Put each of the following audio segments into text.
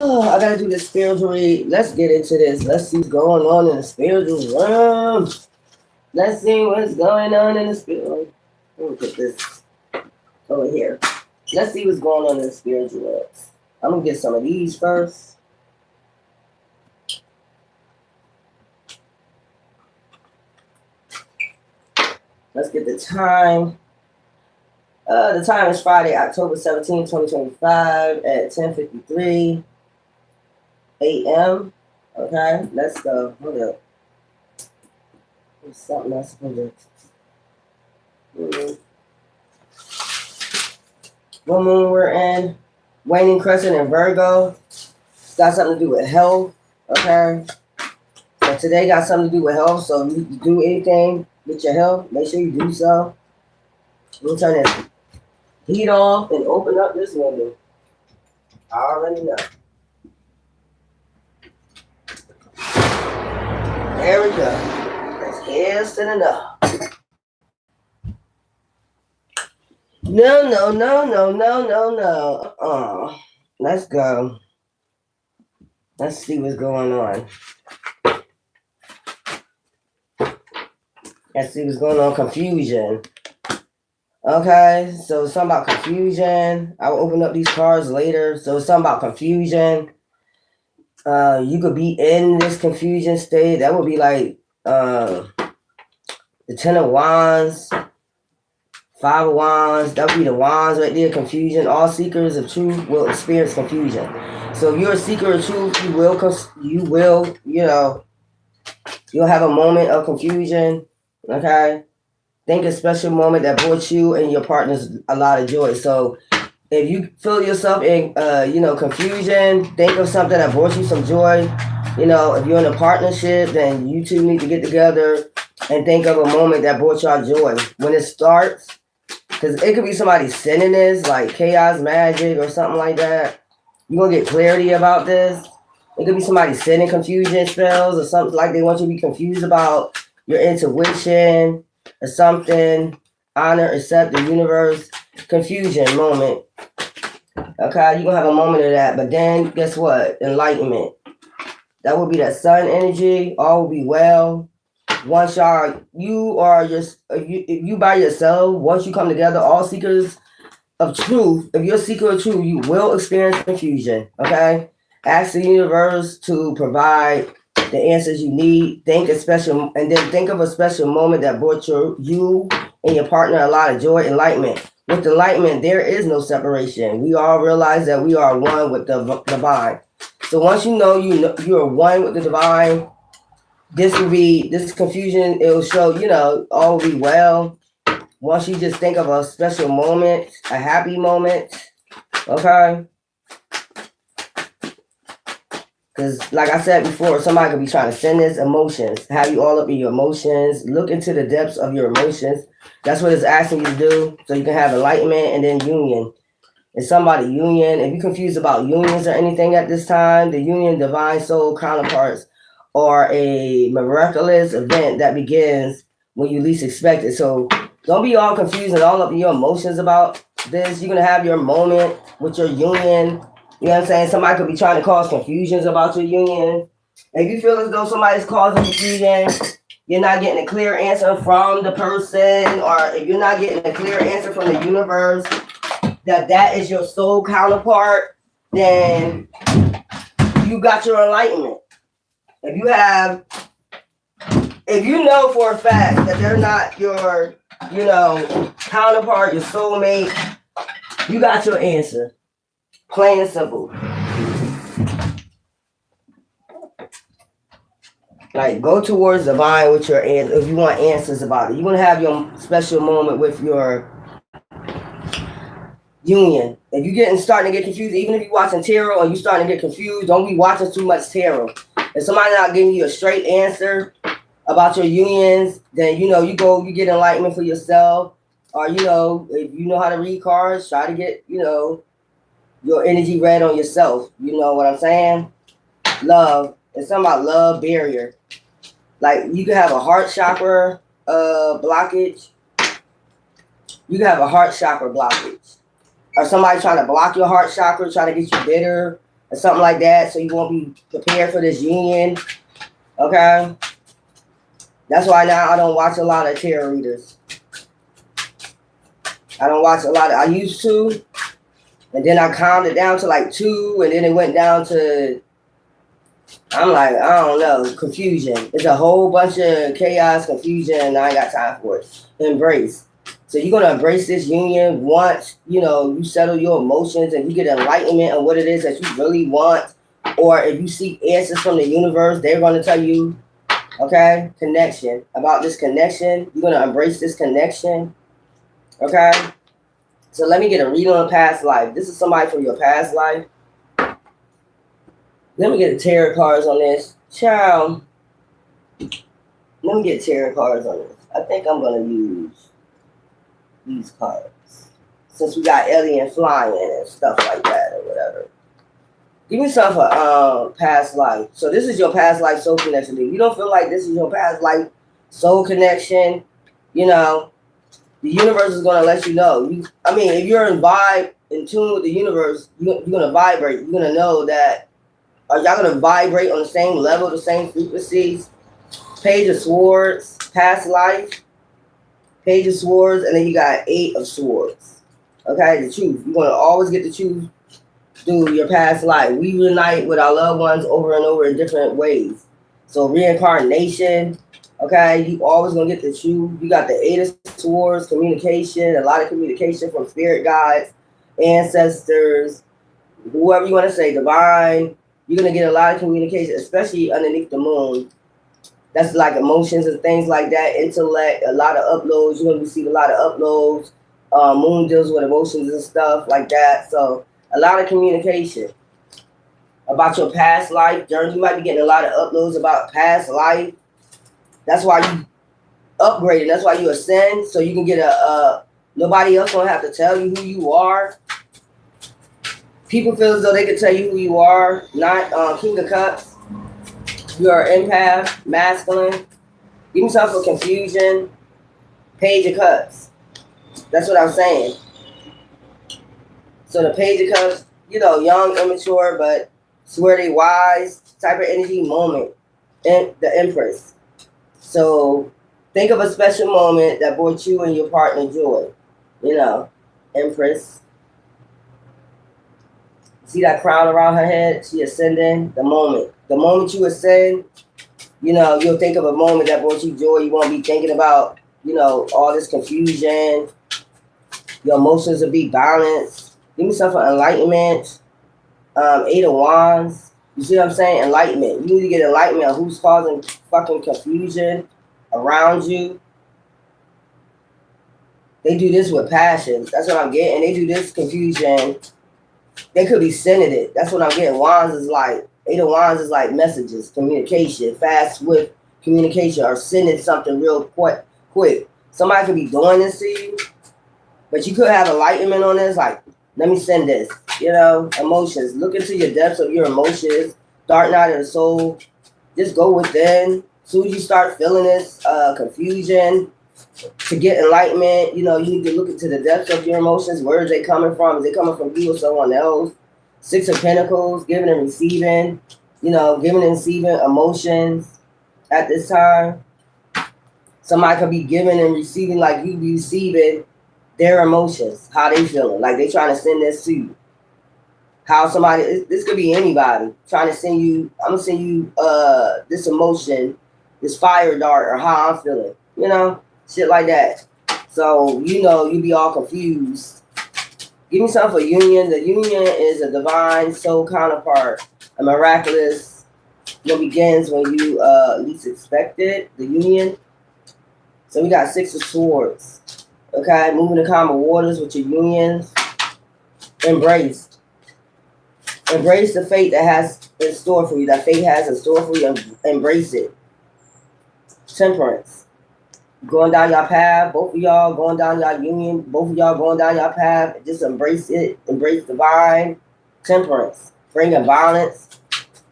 Oh, I gotta do this spiritual read. Let's get into this. Let's see what's going on in the spiritual realm. Let's see what's going on in the spiritual. Let me put this over here. Let's see what's going on in the spiritual realm. I'm gonna get some of these first. Let's get the time. The time is Friday, October 17, 2025 at 10:53 a.m. Okay, let's go. Hold up. There's something else to do. What moon we're in? Waning crescent in Virgo. It's got something to do with health. Okay. So today got something to do with health. So if you do anything with your health, make sure you do so. We'll turn this heat off and open up this window. I already know. There we go. That's instant enough. No. Let's go. Let's see what's going on. Let's see what's going on. Confusion. Okay, so it's something about confusion. I'll open up these cards later. So it's something about confusion. You could be in this confusion state. That would be like the Ten of Wands, Five of Wands. That would be the Wands right there. Confusion. All seekers of truth will experience confusion. So if you're a seeker of truth, you'll have a moment of confusion. Okay. Think a special moment that brought you and your partners a lot of joy. So if you feel yourself in, confusion, think of something that brought you some joy. If you're in a partnership, then you two need to get together and think of a moment that brought y'all joy. When it starts, because it could be somebody sending this, like chaos magic or something like that. You're going to get clarity about this. It could be somebody sending confusion spells or something like they want you to be confused about your intuition or something. Honor, accept the universe. Confusion moment. Okay, you're going to have a moment of that. But then, guess what? Enlightenment. That will be that sun energy. All will be well. Once if you by yourself, once you come together, all seekers of truth, if you're a seeker of truth, you will experience confusion. Okay? Ask the universe to provide the answers you need. Think of a special moment that brought you and your partner a lot of joy. Enlightenment. With enlightenment, there is no separation. We all realize that we are one with the divine. So once you know you are one with the divine, this confusion. It will show, all will be well. Once you just think of a special moment, a happy moment, okay? Because like I said before, somebody could be trying to send this emotions, have you all up in your emotions, look into the depths of your emotions. That's what it's asking you to do, so you can have enlightenment and then union. If somebody union, if you're confused about unions or anything at this time, the union, divine soul counterparts, or a miraculous event that begins when you least expect it. So don't be all confused and all up in your emotions about this. You're going to have your moment with your union. You know what I'm saying? Somebody could be trying to cause confusions about your union. If you feel as though somebody's causing confusion, you're not getting a clear answer from the person, or if you're not getting a clear answer from the universe, that is your soul counterpart, then you got your enlightenment. If you know for a fact that they're not your, counterpart, your soulmate, you got your answer. Plain and simple. Like, go towards divine with your answer if you want answers about it. You're going to have your special moment with your union. If you're starting to get confused, even if you're watching tarot and you're starting to get confused, don't be watching too much tarot. If somebody's not giving you a straight answer about your unions, then you get enlightenment for yourself. Or if you know how to read cards, try to get your energy read on yourself. You know what I'm saying? Love. It's something about love barrier. Like, you can have a heart chakra blockage. You can have a heart chakra blockage. Or somebody trying to block your heart chakra, trying to get you bitter or something like that, so you won't be prepared for this union. Okay? That's why now I don't watch a lot of tarot readers. I don't watch a lot of, I used to, and then I calmed it down to like 2, and then it went down to, I'm like, I don't know, confusion. It's a whole bunch of chaos, confusion, and I ain't got time for it. Embrace. So you're going to embrace this union once, you settle your emotions and you get enlightenment on what it is that you really want. Or if you seek answers from the universe, they're going to tell you, okay, connection. About this connection. You're going to embrace this connection. Okay? So let me get a read on past life. This is somebody from your past life. Let me get the tarot cards on this. Child. Let me get tarot cards on this. I think I'm going to use these cards. Since we got alien flying and stuff like that or whatever. Give me some for past life. So this is your past life soul connection. If you don't feel like this is your past life soul connection, the universe is going to let you know. If you're in tune with the universe, you're going to vibrate. You're going to know that, are y'all going to vibrate on the same level, the same frequencies? Page of Swords, past life. Page of Swords, and then you got 8 of Swords. Okay, the truth. You're going to always get the truth through your past life. We reunite with our loved ones over and over in different ways. So reincarnation, okay, you always going to get the truth. You got the 8 of Swords, communication, a lot of communication from spirit guides, ancestors, whoever you want to say, divine. You're going to get a lot of communication, especially underneath the moon. That's like emotions and things like that, intellect, a lot of uploads. You're going to receive a lot of uploads. Moon deals with emotions and stuff like that. So a lot of communication about your past life journey. You might be getting a lot of uploads about past life. That's why you upgraded. That's why you ascend. So you can get nobody else going to have to tell you who you are. People feel as though they could tell you who you are. Not King of Cups. You're an empath, masculine. Give me something for confusion. Page of Cups. That's what I'm saying. So the Page of Cups, young, immature, but swear they wise type of energy moment. And the Empress. So think of a special moment that brought you and your partner joy. Empress. See that crown around her head? She ascending. The moment you ascend, you'll think of a moment that brought you joy. You won't be thinking about, all this confusion. Your emotions will be balanced. Give me something for enlightenment. 8 of Wands. You see what I'm saying? Enlightenment. You need to get enlightenment on who's causing fucking confusion around you. They do this with passion. That's what I'm getting. They do this confusion. They could be sending it. That's what I'm getting. Wands is like, 8 of Wands is like messages, communication, fast, swift communication, or sending something real quick. Somebody could be doing this to you, but you could have enlightenment on this. Like, let me send this. Emotions. Look into your depths of your emotions. Dark night of the soul. Just go within. As soon as you start feeling this confusion, to get enlightenment, you need to look into the depths of your emotions. Where is it coming from? Is it coming from you or someone else? 6 of Pentacles, giving and receiving. Giving and receiving emotions at this time. Somebody could be giving and receiving like you receiving their emotions. How they feeling. Like they trying to send this to you. How somebody, this could be anybody, trying to send you, I'm going to send you this emotion, this fire dart, or how I'm feeling. Shit like that. So, you be all confused. Give me something for union. The union is a divine soul counterpart. A miraculous what begins when you least expect it. The union. So we got 6 of Swords. Okay, moving the calmer waters with your unions. Embrace. Embrace the fate that has in store for you. That fate has in store for you. Embrace it. Temperance. Going down your path, both of y'all going down your union, both of y'all going down your path, just embrace it, embrace divine temperance, bringing balance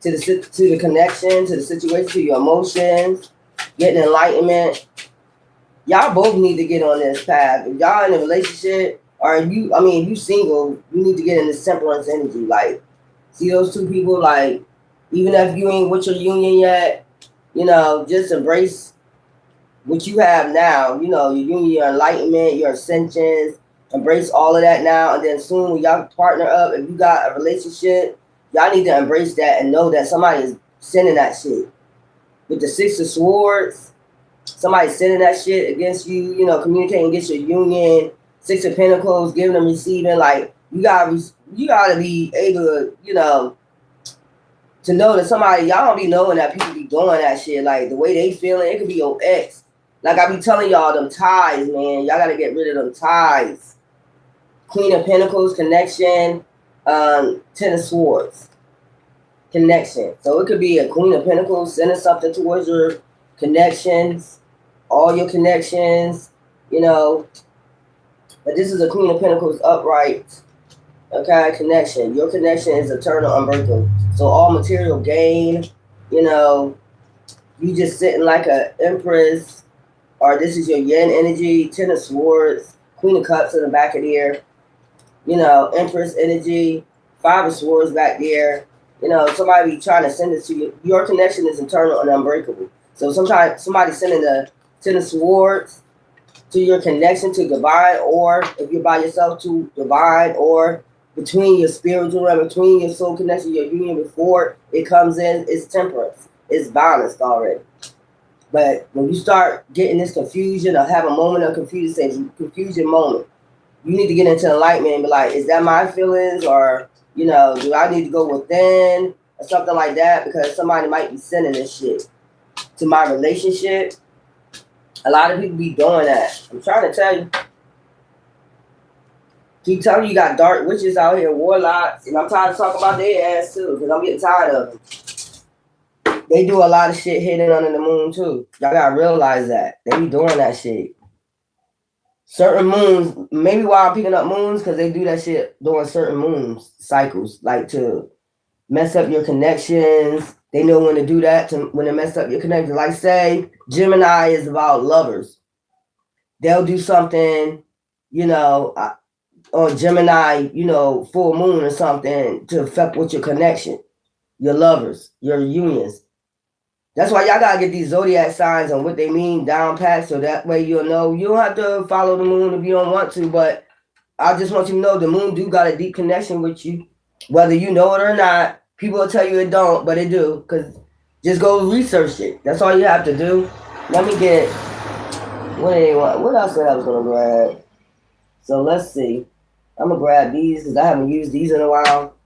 to the connection, to the situation, to your emotions, getting enlightenment. Y'all both need to get on this path. If y'all in a relationship, or if you single, you need to get in this temperance energy. Like, See those two people, like, even if you ain't with your union yet, just embrace what you have now. Your union, your enlightenment, your ascensions. Embrace all of that now, and then soon when y'all partner up, if you got a relationship, y'all need to embrace that and know that somebody is sending that shit. With the Six of Swords, somebody sending that shit against you, communicating against your union. Six of Pentacles, giving and receiving. Like, you gotta be able to, to know that somebody, y'all don't be knowing that people be doing that shit. Like, the way they feeling, it could be your ex. Like, I be telling y'all, them ties, man. Y'all gotta get rid of them ties. Queen of Pentacles, connection. Ten of Swords, connection. So it could be a Queen of Pentacles sending something towards your connections, all your connections, But this is a Queen of Pentacles upright. Okay, connection. Your connection is eternal, unbreakable. So all material gain, you just sitting like a empress, or this is your yin energy, Ten of Swords, Queen of Cups in the back of there, Empress energy, Five of Swords back there. Somebody be trying to send it to you. Your connection is eternal and unbreakable. So sometimes somebody sending the Ten of Swords to your connection to divine, or if you're by yourself, to divine, or between your spiritual and between your soul connection, your union before it comes in, it's temperance. It's balanced already. But when you start getting this confusion or have a moment of confusion, say confusion moment, you need to get into enlightenment and be like, is that my feelings, or, do I need to go within or something like that? Because somebody might be sending this shit to my relationship. A lot of people be doing that. I'm trying to tell you. Keep telling you got dark witches out here, warlocks, and I'm tired of talking about their ass too, because I'm getting tired of them. They do a lot of shit hidden under the moon too. Y'all gotta realize that. They be doing that shit. Certain moons, maybe why I'm picking up moons, because they do that shit during certain moons cycles, like to mess up your connections. They know when to do that, when they mess up your connections. Like, say, Gemini is about lovers. They'll do something, or Gemini, full moon or something to affect with your connection, your lovers, your unions. That's why y'all gotta get these zodiac signs and what they mean down pat, so that way you'll know. You don't have to follow the moon if you don't want to, but I just want you to know the moon do got a deep connection with you, whether you know it or not. People will tell you it don't, but it do, because just go research it. That's all you have to do. Let me get what else I was gonna grab. So let's see. I'm gonna grab these because I haven't used these in a while.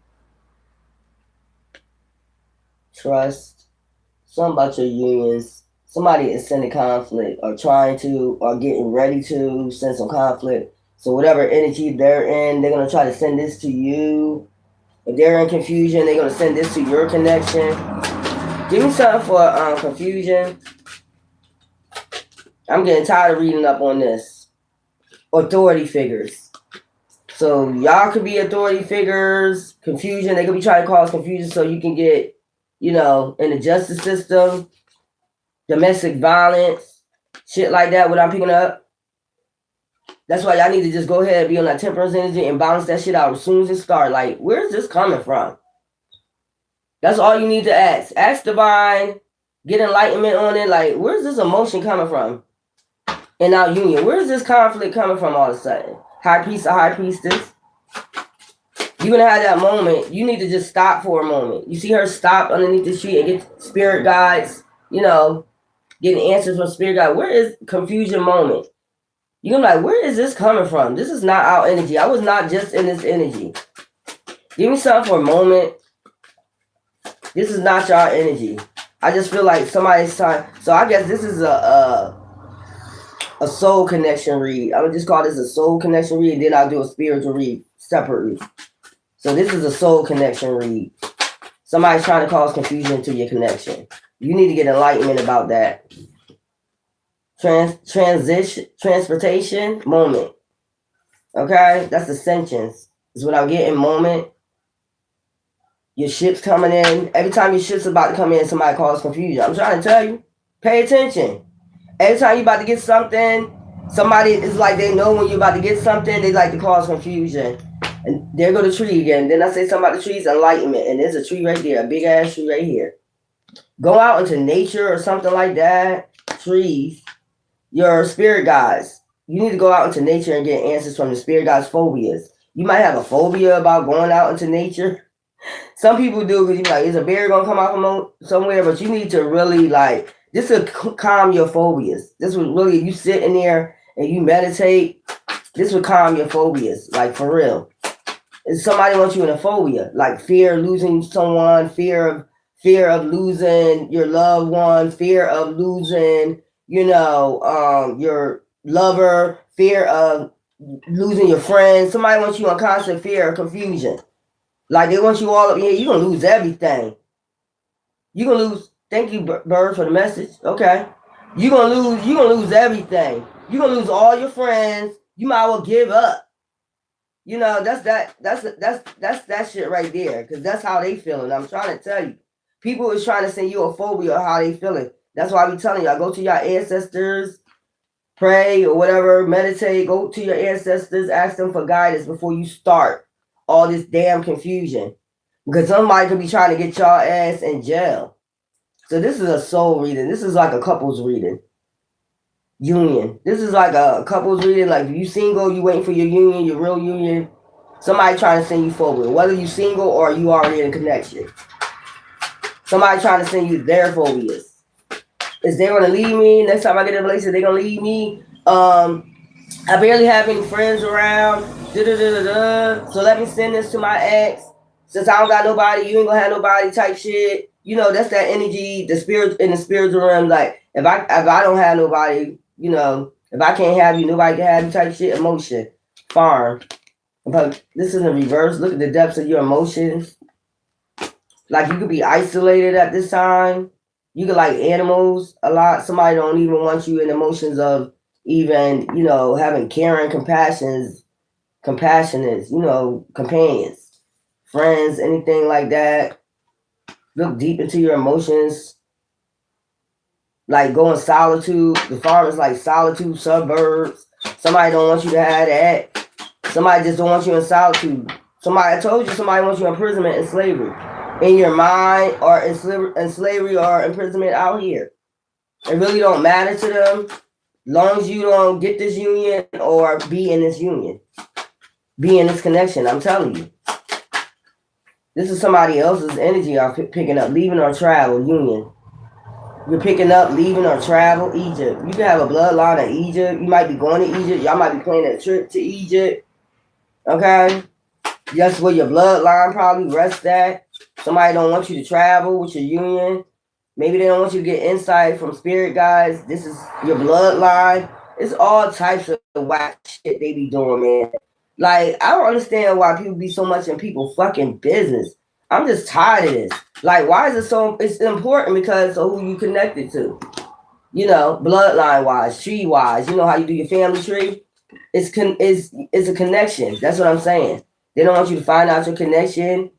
Trust. Something about your unions. Somebody is sending conflict or trying to or getting ready to send some conflict. So whatever energy they're in, they're gonna try to send this to you. If they're in confusion, they're gonna send this to your connection. Give me something for confusion. I'm getting tired of reading up on this. Authority figures. So y'all could be authority figures, confusion. They could be trying to cause confusion so you can get, in the justice system, domestic violence, shit like that, what I'm picking up. That's why y'all need to just go ahead and be on that temperance energy and balance that shit out as soon as it starts. Like, where's this coming from? That's all you need to ask. Ask divine, get enlightenment on it. Like, where's this emotion coming from? In our union, where's this conflict coming from all of a sudden? High priest or high priestess. You're gonna have that moment. You need to just stop for a moment. You see her stop underneath the tree and get spirit guides, getting answers from spirit guide. Where is confusion moment? You're gonna be like, where is this coming from? This is not our energy. I was not just in this energy. Give me something for a moment. This is not your energy. I just feel like somebody's trying. So I guess this is a soul connection read. I would just call this a soul connection read, and then I'll do a spiritual read separately. So this is a soul connection read. Somebody's trying to cause confusion to your connection. You need to get enlightenment about that. Transportation moment. Okay, that's ascensions. Is what I'm getting. Moment. Your ship's coming in. Every time your ship's about to come in, somebody causes confusion. I'm trying to tell you. Pay attention. Every time you're about to get something, somebody is like they know when you're about to get something, they like to cause confusion. And there go the tree again. Then I say something about the trees, enlightenment. And there's a tree right there, a big ass tree right here. Go out into nature or something like that. Trees. Your spirit guides. You need to go out into nature and get answers from the spirit guides' phobias. You might have a phobia about going out into nature. Some people do because you're like, is a bear gonna come out from somewhere? But you need to really like this will calm your phobias. This would really, you sit in there and you meditate. This would calm your phobias, like for real. If somebody wants you in a phobia, like fear of losing someone, fear of losing your loved one, fear of losing, your lover, fear of losing your friends. Somebody wants you in constant fear or confusion. Like they want you all up here, you're gonna lose everything. You're gonna lose. Thank you, Bird, for the message. Okay. You're gonna lose everything. You're gonna lose all your friends. You might well give up. That's that shit right there. Because that's how they feeling. I'm trying to tell you. People is trying to send you a phobia of how they feeling. That's why I be telling y'all, go to your ancestors, pray or whatever, meditate, go to your ancestors, ask them for guidance before you start all this damn confusion. Because somebody could be trying to get y'all ass in jail. So this is a soul reading. This is like a couples reading. Union. This is like a couples reading. Like if you single, you waiting for your union, your real union. Somebody trying to send you forward. Whether you single or you already in a connection. Somebody trying to send you their phobias. Is they gonna leave me? Next time I get in a relationship, they gonna leave me. I barely have any friends around. So let me send this to my ex. Since I don't got nobody, you ain't gonna have nobody type shit. That's that energy, the spirit in the spiritual realm. Like if I don't have nobody, if I can't have you, nobody can have you type shit. Emotion. Farm. But this is in reverse. Look at the depths of your emotions. Like you could be isolated at this time. You could like animals a lot. Somebody don't even want you in emotions of even, having caring, compassionate, companions, friends, anything like that. Look deep into your emotions. Like go in solitude. The farm is like solitude, suburbs. Somebody don't want you to have that. Somebody just don't want you in solitude. I told you somebody wants you in imprisonment and slavery. In your mind or in slavery or imprisonment out here. It really don't matter to them. Long as you don't get this union or be in this union. Be in this connection, I'm telling you. This is somebody else's energy I'm picking up. Leaving or travel, union. You're picking up, leaving or travel, Egypt. You can have a bloodline of Egypt. You might be going to Egypt. Y'all might be planning a trip to Egypt. Okay? That's where your bloodline probably rests at. Somebody don't want you to travel with your union. Maybe they don't want you to get insight from spirit guides. This is your bloodline. It's all types of whack shit they be doing, man. Like, I don't understand why people be so much in people's fucking business. I'm just tired of this. Like, why is it so? It's important because of who you connected to. Bloodline wise, tree wise. You know how you do your family tree? It's a connection. That's what I'm saying. They don't want you to find out your connection,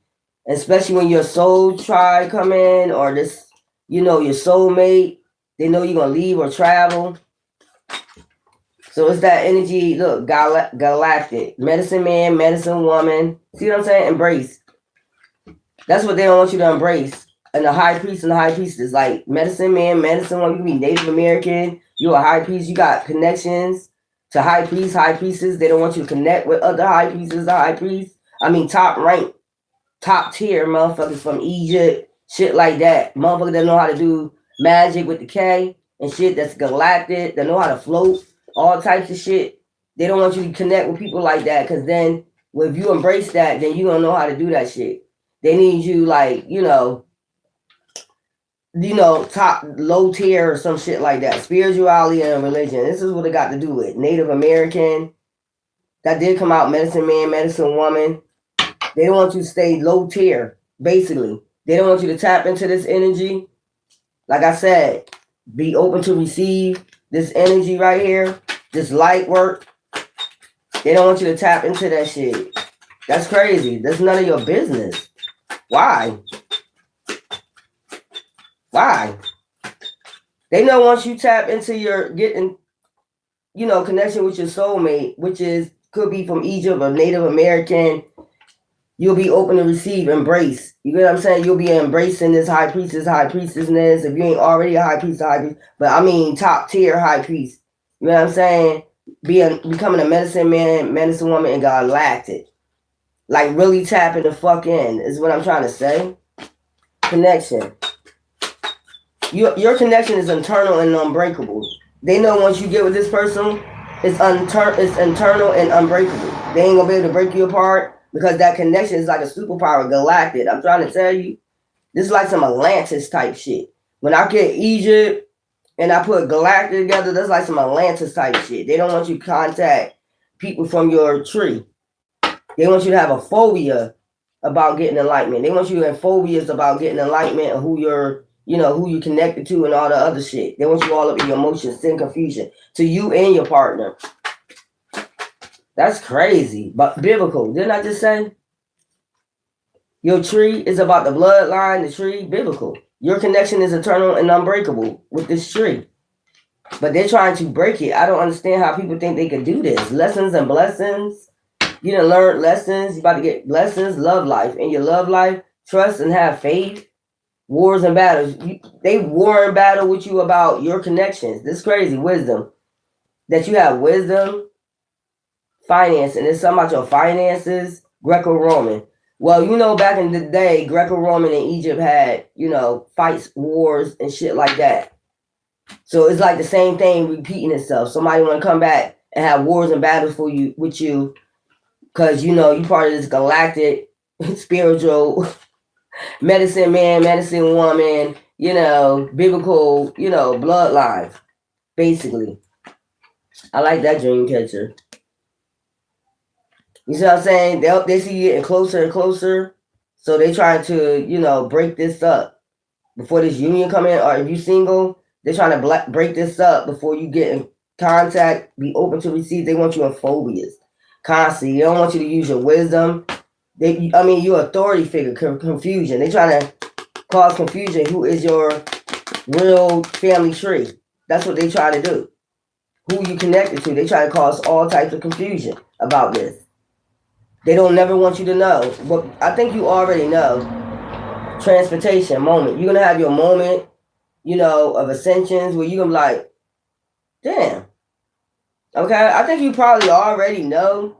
especially when your soul tribe come in or this, your soulmate. They know you're gonna leave or travel. So it's that energy. Look, galactic, medicine man, medicine woman. See what I'm saying? Embrace. That's what they don't want you to embrace. And the high priest and the high priestess, like medicine man, medicine woman. You can be Native American. You're a high priest. You got connections to high priests, high priestesses. They don't want you to connect with other high priestesses, high priests. I mean, top rank, top tier motherfuckers from Egypt, shit like that. Motherfuckers that know how to do magic with the K and shit that's galactic, that know how to float, all types of shit. They don't want you to connect with people like that because then if you embrace that, then you don't know how to do that shit. They need you like, top low tier or some shit like that. Spirituality and religion. This is what it got to do with Native American. That did come out, medicine man, medicine woman. They don't want you to stay low tier, basically. They don't want you to tap into this energy. Like I said, be open to receive this energy right here, this light work. They don't want you to tap into that shit. That's crazy. That's none of your business. Why? Why? They know once you tap into your getting, connection with your soulmate, which could be from Egypt or Native American, You'll be open to receive, embrace. You get what I'm saying? You'll be embracing this high priestessness. If you ain't already a high priest, but I mean top tier high priest. You know what I'm saying? Becoming a medicine man, medicine woman, and galactic. Like really tapping the fuck in is what I'm trying to say. Connection. Your connection is internal and unbreakable. They know once you get with this person, it's internal and unbreakable. They ain't gonna be able to break you apart because that connection is like a superpower, galactic. I'm trying to tell you, this is like some Atlantis type shit. When I get Egypt and I put galactic together, that's like some Atlantis type shit. They don't want you to contact people from your tree. They want you to have a phobia about getting enlightenment. They want you to have phobias about getting enlightenment and who you're connected to and all the other shit. They want you all up in your emotions, sin, confusion to you and your partner. That's crazy, but biblical. Didn't I just say? Your tree is about the bloodline, the tree, biblical. Your connection is eternal and unbreakable with this tree. But they're trying to break it. I don't understand how people think they could do this. Lessons and blessings. You done learned lessons. You about to get blessings, love life. In your love life, trust and have faith. Wars and battles. They war and battle with you about your connections. This crazy wisdom. That you have wisdom, finance, and it's something about your finances, Greco-Roman. Well, you know, back in the day, Greco-Roman and Egypt had, fights, wars, and shit like that. So it's like the same thing repeating itself. Somebody want to come back and have wars and battles with you because, you part of this galactic, spiritual, medicine man, medicine woman, biblical, bloodline, basically. I like that dream catcher. You see what I'm saying? They see you getting closer and closer. So they trying to, break this up before this union come in. Or if you single, they're trying to break this up before you get in contact, be open to receive. They want you in phobias. Constantly. They don't want you to use your wisdom. Your authority figure, confusion. They trying to cause confusion. Who is your real family tree? That's what they try to do. Who you connected to. They try to cause all types of confusion about this. They don't never want you to know. But I think you already know. Transportation moment. You're going to have your moment, of ascensions where you're going to be like, damn. Okay? I think you probably already know.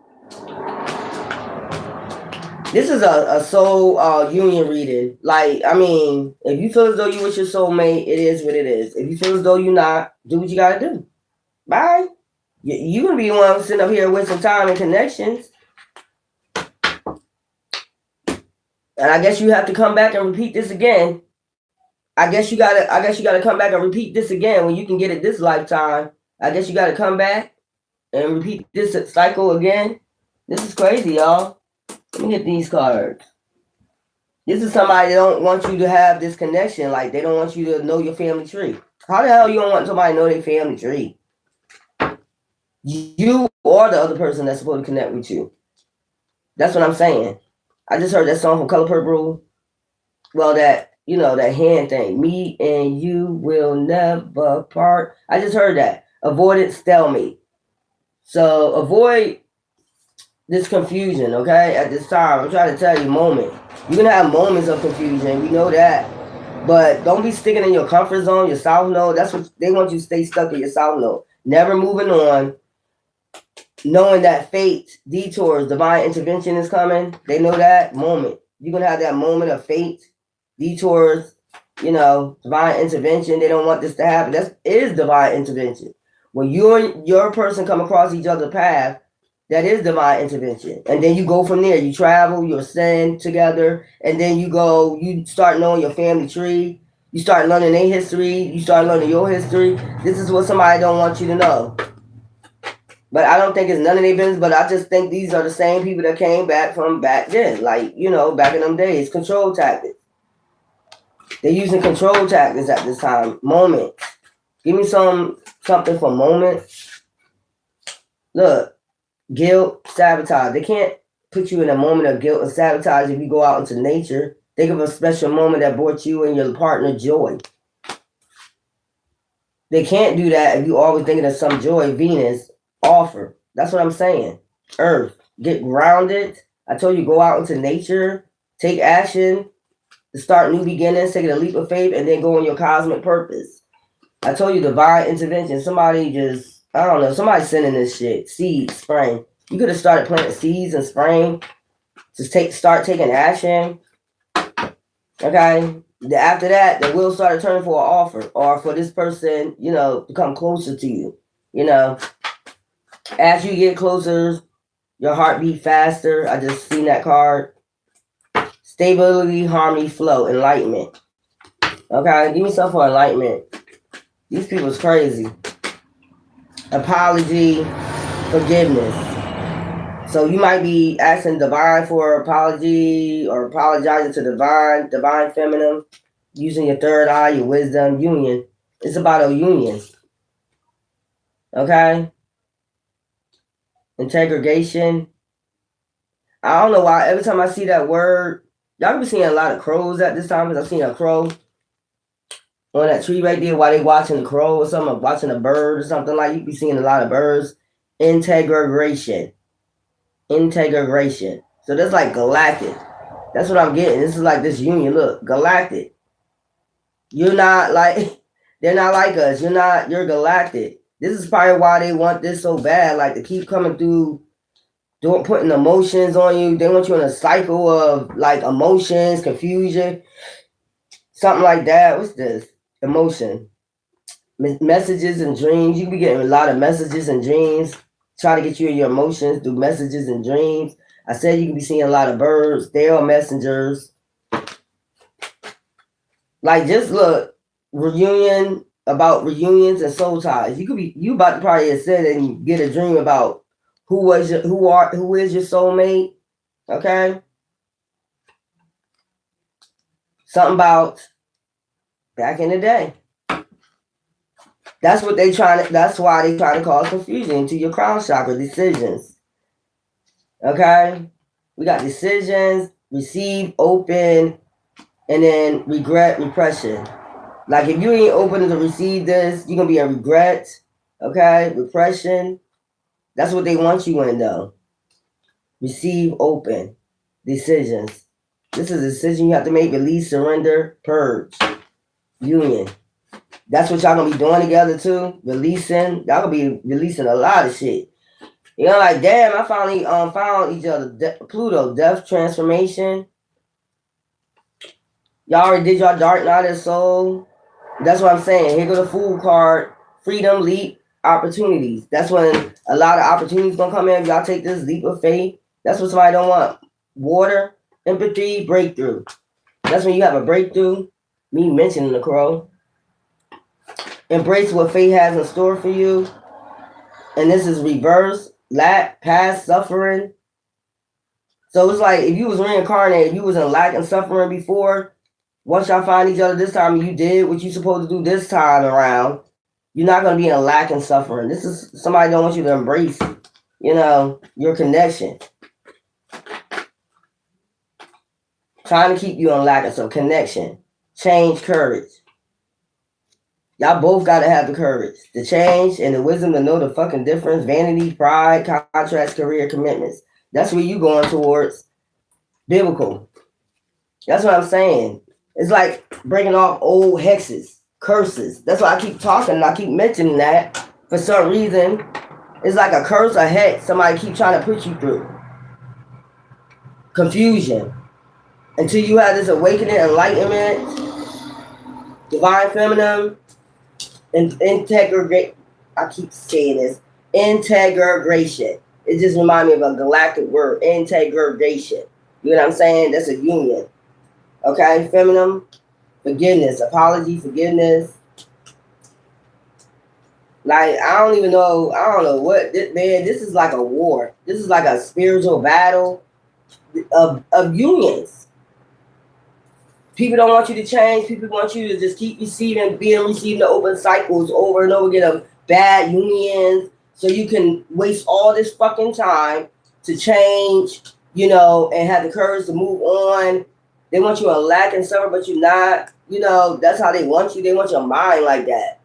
This is a soul union reading. Like, if you feel as though you with your soulmate, it is what it is. If you feel as though you're not, do what you got to do. Bye. You're going to be the one sitting up here wasting time and connections. And I guess you have to come back and repeat this again. I guess you gotta come back and repeat this again when you can get it this lifetime. I guess you gotta come back and repeat this cycle again. This is crazy, y'all. Let me get these cards. This is somebody that don't want you to have this connection. Like, they don't want you to know your family tree. How the hell you don't want somebody to know their family tree? You or the other person that's supposed to connect with you. That's what I'm saying. I just heard that song from Color Purple. Well, that hand thing. Me and you will never part. I just heard that. Avoidance, stalemate. So avoid this confusion, okay? At this time, I'm trying to tell you, moment. You're going to have moments of confusion. We know that. But don't be sticking in your comfort zone, your south node. That's what they want you to stay stuck in your south node. Never moving on. Knowing that fate, detours, divine intervention is coming. They know that moment. You're going to have that moment of fate, detours, divine intervention. They don't want this to happen. That is divine intervention. When you and your person come across each other's path, that is divine intervention. And then you go from there. You travel, you ascend together, and then you start knowing your family tree. You start learning their history. You start learning your history. This is what somebody don't want you to know. But I don't think it's none of their business, but I just think these are the same people that came back from back then. Like, back in them days. Control tactics. They're using control tactics at this time. Moment. Give me something for moment. Look. Guilt, sabotage. They can't put you in a moment of guilt and sabotage if you go out into nature. Think of a special moment that brought you and your partner joy. They can't do that if you always thinking of some joy. Venus, offer. That's what I'm saying. Earth, get grounded. I told you go out into nature, take action, to start new beginnings, taking a leap of faith, and then go on your cosmic purpose. I told you divine intervention. Somebody just, I don't know, somebody sending this shit. Seeds, spring. You could have started planting seeds in spring. Just start taking action. Okay. After that, the wheels started turning for an offer or for this person, to come closer to you. As you get closer, your heart beat faster. I just seen that card. Stability, harmony, flow, enlightenment. Okay, give me something for enlightenment. These people's crazy. Apology, forgiveness. So you might be asking divine for apology or apologizing to divine feminine, using your third eye, your wisdom, union. It's about a union. Okay? Integration. I don't know why every time I see that word, y'all be seeing a lot of crows at this time because I've seen a crow on that tree right there while they watching the crow or something, watching a bird or something like you be seeing a lot of birds. Integration. So that's like galactic. That's what I'm getting. This is like this union. Look, galactic. You're not like, they're not like us. You're galactic. This is probably why they want this so bad, like to keep coming through, putting emotions on you. They want you in a cycle of like emotions, confusion, something like that. What's this? Emotion. Messages and dreams. You can be getting a lot of messages and dreams. Try to get you in your emotions through messages and dreams. I said you can be seeing a lot of birds. They are messengers. Like just look, about reunions and soul ties. You about to probably have said and get a dream about who is your soulmate. Okay. Something about back in the day. That's why they trying to cause confusion into your crown chakra decisions. Okay? We got decisions, receive, open, and then regret, repression. Like if you ain't open to receive this, you're gonna be a regret. Okay? Repression. That's what they want you in though. Receive, open, decisions. This is a decision you have to make, release, surrender, purge, union. That's what y'all gonna be doing together too. Releasing. Y'all gonna be releasing a lot of shit. Like, damn, I finally found each other. Pluto, death, transformation. Y'all already did y'all dark night of soul. That's what I'm saying. Here go the Fool card. Freedom, leap, opportunities. That's when a lot of opportunities gonna come in. If y'all take this leap of faith. That's what somebody don't want. Water, empathy, breakthrough. That's when you have a breakthrough. Me mentioning the crow. Embrace what fate has in store for you. And this is reverse, lack, past, suffering. So it's like if you was reincarnated, you was in lack and suffering before. Once y'all find each other this time, you did what you supposed to do this time around. You're not going to be in a lack and suffering. This is somebody don't want you to embrace, your connection. Trying to keep you in lack and so connection, change, courage. Y'all both got to have the courage, the change, and the wisdom to know the fucking difference. Vanity, pride, contrast, career, commitments. That's where you going towards. Biblical. That's what I'm saying. It's like breaking off old hexes, curses. That's why I keep talking and I keep mentioning that. For some reason, it's like a curse, a hex somebody keep trying to put you through. Confusion. Until you have this awakening, enlightenment, divine feminine, integrate. I keep saying this. Integration. It just reminds me of a galactic word. Integration. You know what I'm saying? That's a union. Okay? Feminine. Forgiveness. Apology. Forgiveness. Like, I don't know what. This is like a war. This is like a spiritual battle of unions. People don't want you to change. People want you to just keep receiving the open cycles over and over again of bad unions. So you can waste all this fucking time to change, and have the courage to move on. They want you in lack and suffer, but you're not. That's how they want you. They want your mind like that.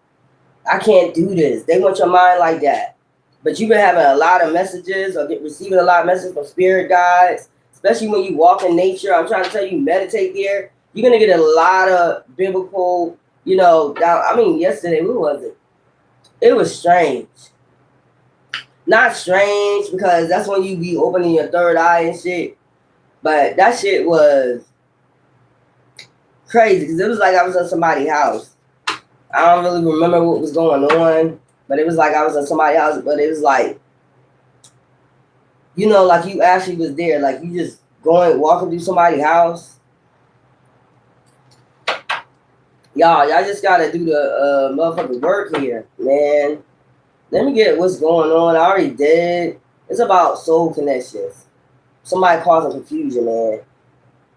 I can't do this. They want your mind like that. But you've been having a lot of messages or receiving a lot of messages from spirit guides, especially when you walk in nature. I'm trying to tell you, meditate there. You're gonna get a lot of biblical, yesterday, what was it? It was strange. Not strange because that's when you be opening your third eye and shit. But that shit was crazy because it was like I was at somebody's house. I don't really remember what was going on, but it was like I was at somebody's house. But it was like, like you actually was there. Like you just walking through somebody's house. Y'all just gotta do the motherfucking work here, man. Let me get what's going on. I already did. It's about soul connections. Somebody causing confusion, man.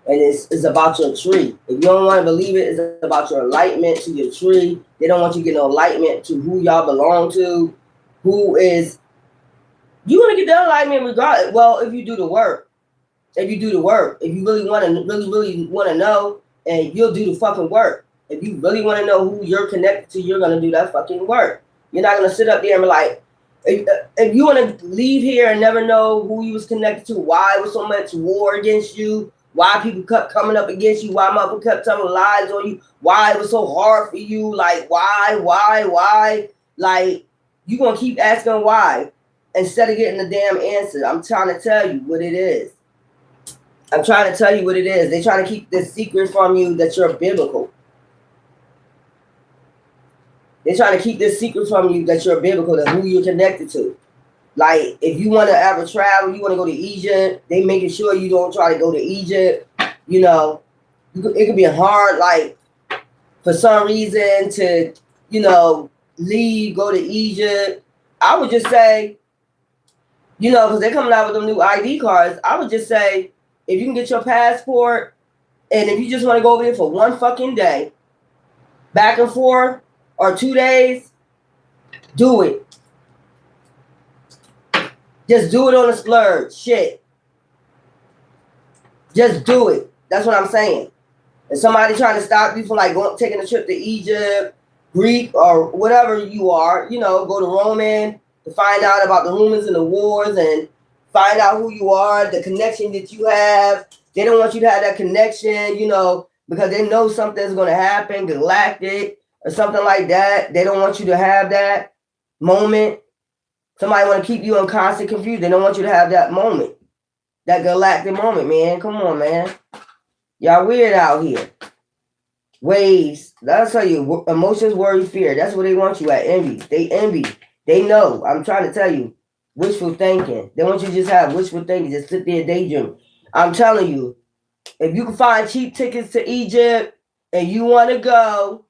And it's about your tree. If you don't want to believe it, it's about your enlightenment to your tree. They don't want you to get no enlightenment to who y'all belong to. You're going to get the enlightenment regardless. Well, if you do the work. If you really want to know, and you'll do the fucking work. If you really want to know who you're connected to, you're going to do that fucking work. You're not going to sit up there and be like, if you want to leave here and never know who you was connected to, why was so much war against you, why people kept coming up against you, why motherfuckers kept telling lies on you, why it was so hard for you, like why? Like, you're going to keep asking why instead of getting the damn answer. I'm trying to tell you what it is. They're trying to keep this secret from you that you're biblical. They're trying to keep this secret from you that you're biblical, that who you're connected to. Like, if you want to ever travel, you want to go to Egypt, they making sure you don't try to go to Egypt. It could be hard, like, for some reason to, leave, go to Egypt. I would just say, because they're coming out with them new ID cards, I would just say, if you can get your passport, and if you just want to go over there for one fucking day, back and forth, or 2 days, do it. Just do it on a splurge. Shit. Just do it. That's what I'm saying. If somebody trying to stop you from taking a trip to Egypt, Greek, or whatever you are, go to Roman to find out about the rumors and the wars and find out who you are, the connection that you have. They don't want you to have that connection, because they know something's going to happen, galactic, or something like that. They don't want you to have that moment. Somebody want to keep you in constant confusion. They don't want you to have that moment. That galactic moment, man. Come on, man. Y'all weird out here. Waves. That'll tell you. Emotions, worry, fear. That's what they want you at. Envy. They envy. They know. I'm trying to tell you. Wishful thinking. They want you to just have wishful thinking. Just sit there daydreaming. I'm telling you. If you can find cheap tickets to Egypt and you want to go,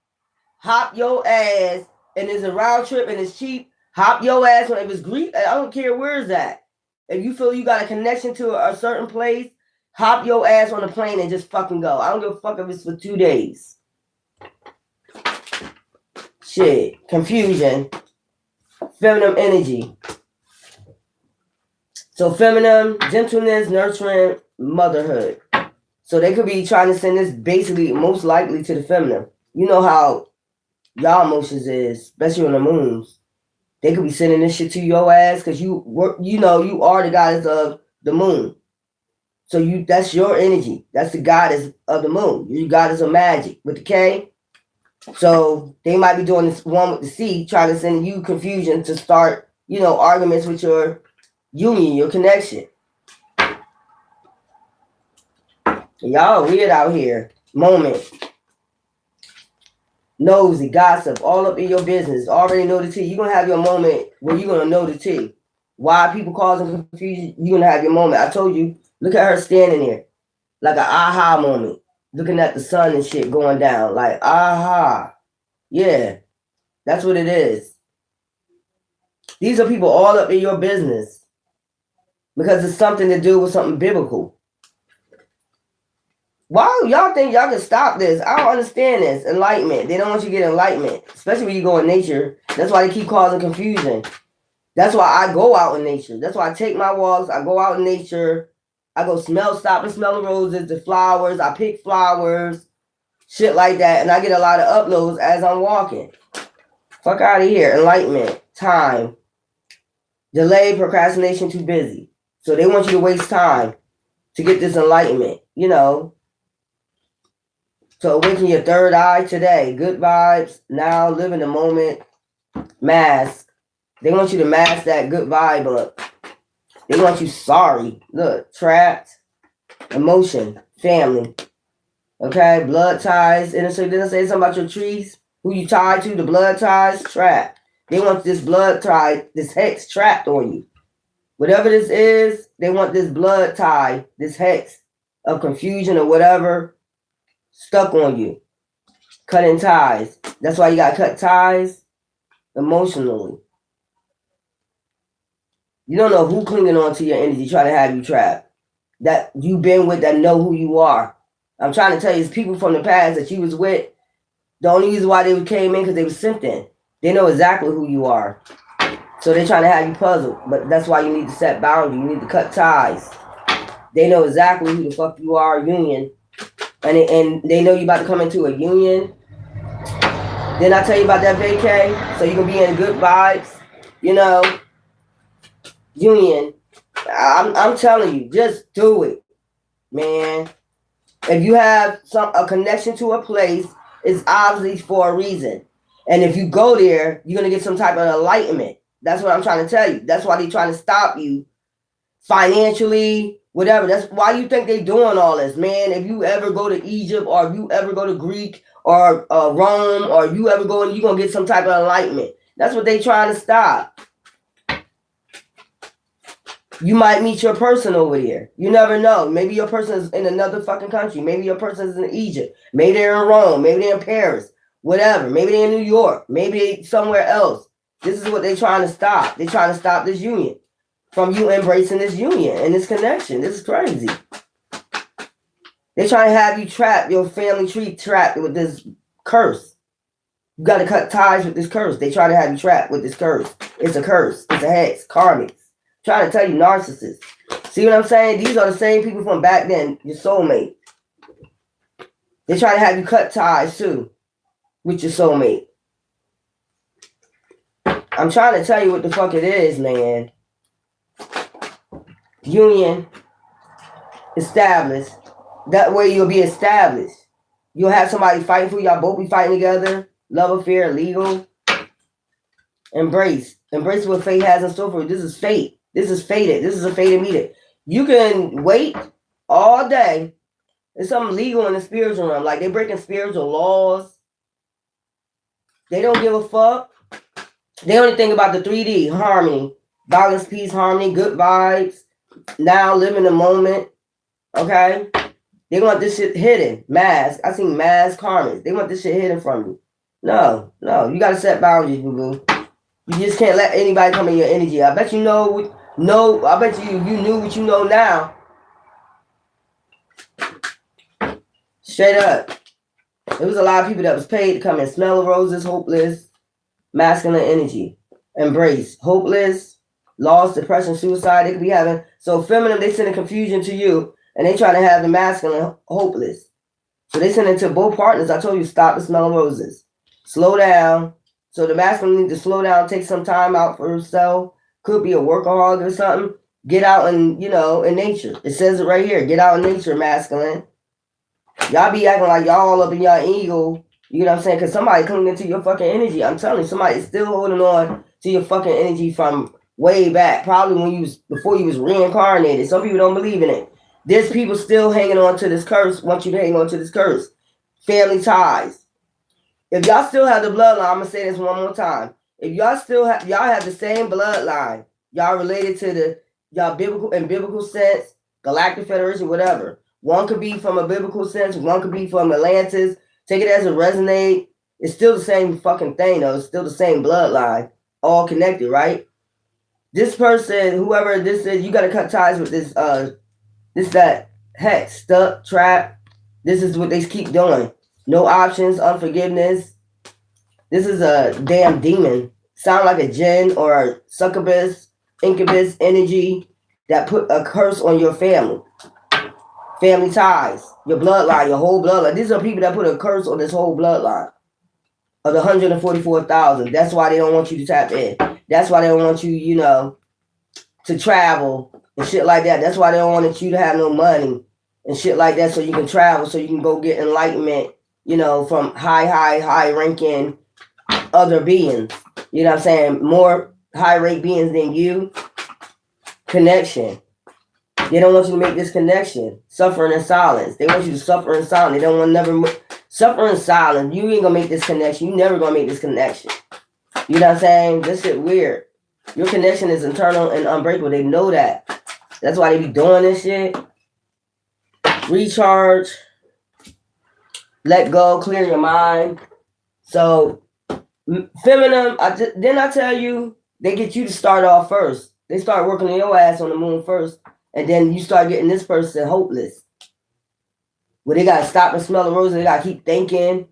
hop your ass, and it's a round trip and it's cheap, hop your ass on. If it's Greek, I don't care where it's at. If you feel you got a connection to a certain place, hop your ass on a plane and just fucking go. I don't give a fuck if it's for 2 days. Shit. Confusion. Feminine energy. So feminine, gentleness, nurturing, motherhood. So they could be trying to send this basically most likely to the feminine. You know how y'all emotions is, especially on the moons. They could be sending this shit to your ass because you are the goddess of the moon. So that's your energy. That's the goddess of the moon. You're the goddess of magic with the K. So they might be doing this one with the C, trying to send you confusion to start, arguments with your union, your connection. Y'all weird out here. Moment. Nosy, gossip, all up in your business. Already know the tea. You're going to have your moment where you're going to know the tea. Why people causing confusion, you're going to have your moment. I told you, look at her standing there. Like an aha moment. Looking at the sun and shit going down. Like, aha. Yeah. That's what it is. These are people all up in your business. Because it's something to do with something biblical. Why y'all think y'all can stop this? I don't understand this. Enlightenment. They don't want you to get enlightenment. Especially when you go in nature. That's why they keep causing confusion. That's why I go out in nature. That's why I take my walks. I go out in nature. I go stop and smell the roses, the flowers. I pick flowers. Shit like that. And I get a lot of uploads as I'm walking. Fuck out of here. Enlightenment. Time. Delay, procrastination, too busy. So they want you to waste time. to get this enlightenment, you know. So awaken your third eye today. Good vibes. Now live in the moment. Mask. They want you to mask that good vibe up. They want you sorry. Look, trapped. Emotion. Family. Okay, blood ties. Didn't I say something about your trees? Who you tied to, the blood ties, trapped. They want this blood tie, this hex trapped on you. Whatever this is, they want this blood tie, this hex of confusion or whatever, stuck on you. Cutting ties. That's why you got to cut ties emotionally. You don't know who clinging on to your energy trying to have you trapped. That you've been with, that know who you are. I'm trying to tell you, it's people from the past that you was with. The only reason why they came in because they were sent in. They know exactly who you are. So they're trying to have you puzzled. But that's why you need to set boundaries. You need to cut ties. They know exactly who the fuck you are, union. And they know you about to come into a union. Didn't I tell you about that vacay? So you can be in good vibes, you know. Union. I'm telling you, just do it, man. If you have a connection to a place, it's obviously for a reason. And if you go there, you're going to get some type of enlightenment. That's what I'm trying to tell you. That's why they're trying to stop you financially, whatever. That's why you think they're doing all this, man. If you ever go to Egypt or if you ever go to Greek or Rome or you ever go and you're going to get some type of enlightenment. That's what they're trying to stop. You might meet your person over there. You never know. Maybe your person is in another fucking country. Maybe your person is in Egypt. Maybe they're in Rome. Maybe they're in Paris. Whatever. Maybe they're in New York. Maybe they're somewhere else. This is what they're trying to stop. They're trying to stop this union from you embracing this union and this connection. This is crazy. They're trying to have you trapped, your family tree trapped with this curse. You got to cut ties with this curse. They try to have you trapped with this curse. It's a curse. It's a hex. Karmic. Trying to tell you, narcissists. See what I'm saying? These are the same people from back then, your soulmate. They're trying to have you cut ties too with your soulmate. I'm trying to tell you what the fuck it is, man. Union established. That way you'll be established. You'll have somebody fighting for you. Y'all both be fighting together. Love affair, legal. Embrace. Embrace what fate has in store for you. This is fate. This is fated. This is a fated meeting. You can wait all day. It's something legal in the spiritual realm. Like, they're breaking spiritual laws. They don't give a fuck. They only think about the 3D. Harmony. Balance, peace, harmony, good vibes. Now, live in the moment. Okay? They want this shit hidden. Mask. I seen mask karmas. They want this shit hidden from you. No. You got to set boundaries, boo-boo. You just can't let anybody come in your energy. I bet you know... No, I bet you knew what you know now. Straight up. There was a lot of people that was paid to come and smell the roses, hopeless, masculine energy. Embrace. Hopeless, lost, depression, suicide. They could be having. So feminine, they send a confusion to you and they try to have the masculine hopeless. So they send it to both partners. I told you, stop the smell of roses. Slow down. So the masculine needs to slow down, take some time out for himself. Could be a workaholic or something. Get out in, in nature. It says it right here. Get out in nature, masculine. Y'all be acting like y'all all up in your ego. You know what I'm saying? Because somebody clinging to your fucking energy. I'm telling you, somebody's still holding on to your fucking energy from way back. Probably before you was reincarnated. Some people don't believe in it. There's people still hanging on to this curse. Want you to hang on to this curse. Family ties. If y'all still have the bloodline, I'm going to say this one more time. If y'all still have, y'all have the same bloodline, y'all related to y'all biblical sense, Galactic Federation, whatever. One could be from a biblical sense, one could be from Atlantis. Take it as it resonate. It's still the same fucking thing, though. It's still the same bloodline, all connected, right? This person, whoever this is, you got to cut ties with that hex, stuck, trap. This is what they keep doing. No options, unforgiveness. This is a damn demon. Sound like a jinn or a succubus, incubus energy that put a curse on your family. Family ties, your bloodline, your whole bloodline. These are people that put a curse on this whole bloodline of the 144,000. That's why they don't want you to tap in. That's why they don't want you, to travel and shit like that. That's why they don't want you to have no money and shit like that, so you can travel, so you can go get enlightenment, you know, from high ranking other beings. You know what I'm saying? More high rank beings than you. Connection. They don't want you to make this connection. Suffering in silence. They want you to suffer in silence. They don't want never suffer in silence. You ain't gonna make this connection. You never gonna make this connection. You know what I'm saying? This shit weird. Your connection is internal and unbreakable. They know that. That's why they be doing this shit. Recharge. Let go. Clear your mind. So, feminine, didn't I tell you, they get you to start off first. They start working on your ass on the moon first. And then you start getting this person hopeless. Where they got to stop and smell the roses. They got to keep thinking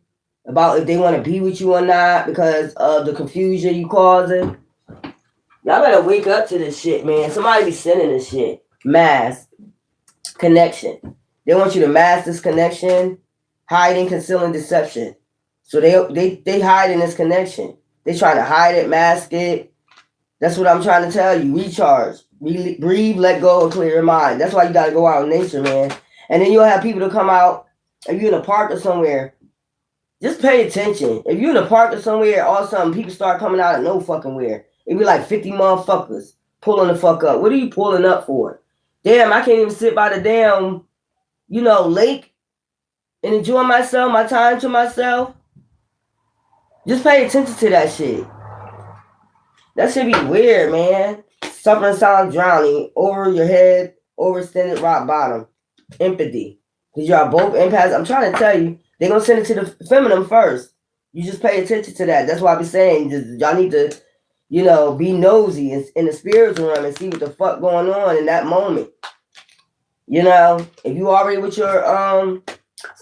about if they want to be with you or not because of the confusion you causing. Y'all better wake up to this shit, man. Somebody be sending this shit. Mask. Connection. They want you to mask this connection. Hiding, concealing, deception. So they hide in this connection. They trying to hide it, mask it. That's what I'm trying to tell you. Recharge. Breathe, let go, and clear your mind. That's why you got to go out in nature, man. And then you'll have people to come out. If you're in a park or somewhere, just pay attention. If you're in a park or somewhere, all of a sudden people start coming out of no fucking where. It be like 50 motherfuckers pulling the fuck up. What are you pulling up for? Damn, I can't even sit by the damn, lake and enjoy myself, my time to myself. Just pay attention to that shit. That should be weird, man. Suffering, silent, drowning, over your head, overextended, rock bottom. Empathy. Because y'all both empaths. I'm trying to tell you, they're going to send it to the feminine first. You just pay attention to that. That's why I be saying, y'all need to, be nosy in the spiritual realm and see what the fuck going on in that moment. If you already with your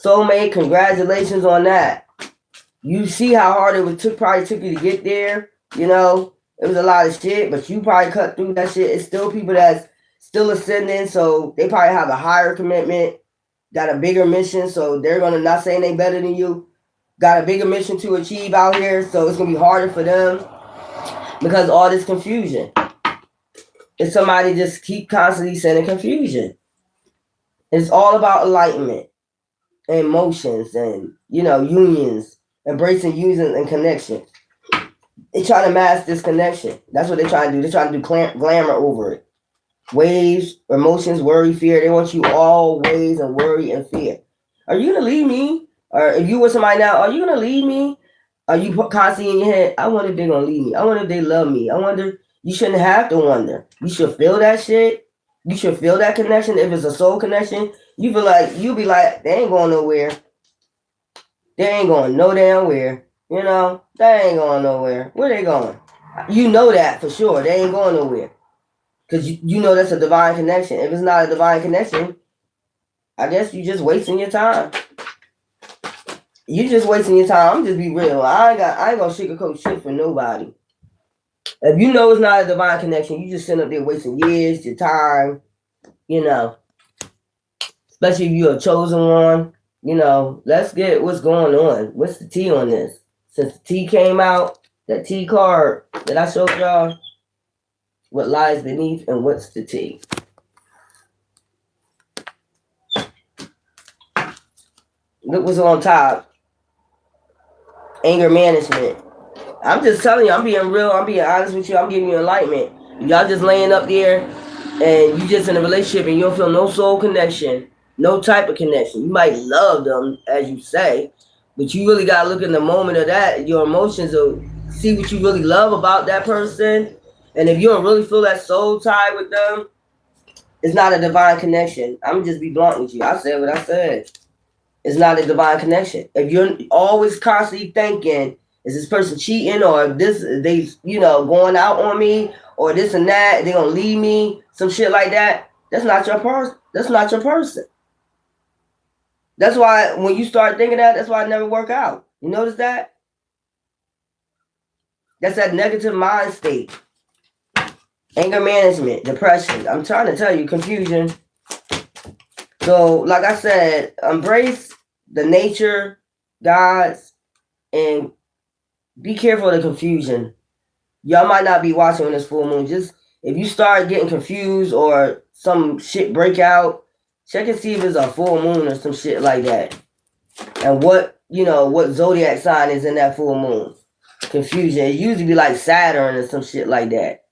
soulmate, congratulations on that. You see how hard it probably took you to get there, It was a lot of shit, but you probably cut through that shit. It's still people that's still ascending, so they probably have a higher commitment, got a bigger mission, so they're going to, not saying they better than you, got a bigger mission to achieve out here, so it's going to be harder for them because of all this confusion. If somebody just keep constantly sending confusion. It's all about enlightenment and emotions and, unions, embracing unions and connections. They try to mask this connection. That's what they try to do. They try to do glamour over it. Waves, emotions, worry, fear. They want you always in worry and fear. Are you going to leave me? Or if you with somebody now, are you going to leave me? Are you constantly in your head? I wonder if they're going to leave me. I wonder if they love me. I wonder. You shouldn't have to wonder. You should feel that shit. You should feel that connection. If it's a soul connection, you'll be like, they ain't going nowhere. They ain't going no damn where. They ain't going nowhere. Where they going? You know that for sure. They ain't going nowhere. Because you know that's a divine connection. If it's not a divine connection, I guess you just wasting your time. You just wasting your time. I'm just be real. I ain't gonna sugarcoat shit for nobody. If you know it's not a divine connection, you just sit up there wasting years, your time, Especially if you're a chosen one. Let's get what's going on. What's the tea on this? Since the tea came out, that tea card that I showed y'all, what lies beneath and what's the tea? Look what's on top. Anger management. I'm just telling you, I'm being real, I'm being honest with you, I'm giving you enlightenment. Y'all just laying up there and you just in a relationship and you don't feel no soul connection, no type of connection. You might love them, as you say, but you really got to look in the moment of that, your emotions, will see what you really love about that person. And if you don't really feel that soul tie with them, it's not a divine connection. I'm just be blunt with you. I said what I said. It's not a divine connection. If you're always constantly thinking, is this person cheating or this, they, going out on me or this and that, they're going to leave me, some shit like that, that's not your person. That's not your person. That's why when you start thinking that, that's why it never work out. You notice that? That's that negative mind state. Anger management, depression. I'm trying to tell you, confusion. So, like I said, embrace the nature, gods, and be careful of the confusion. Y'all might not be watching on this full moon. Just If you start getting confused or some shit break out, check and see if it's a full moon or some shit like that. And what zodiac sign is in that full moon. Confusion. It usually be like Saturn or some shit like that.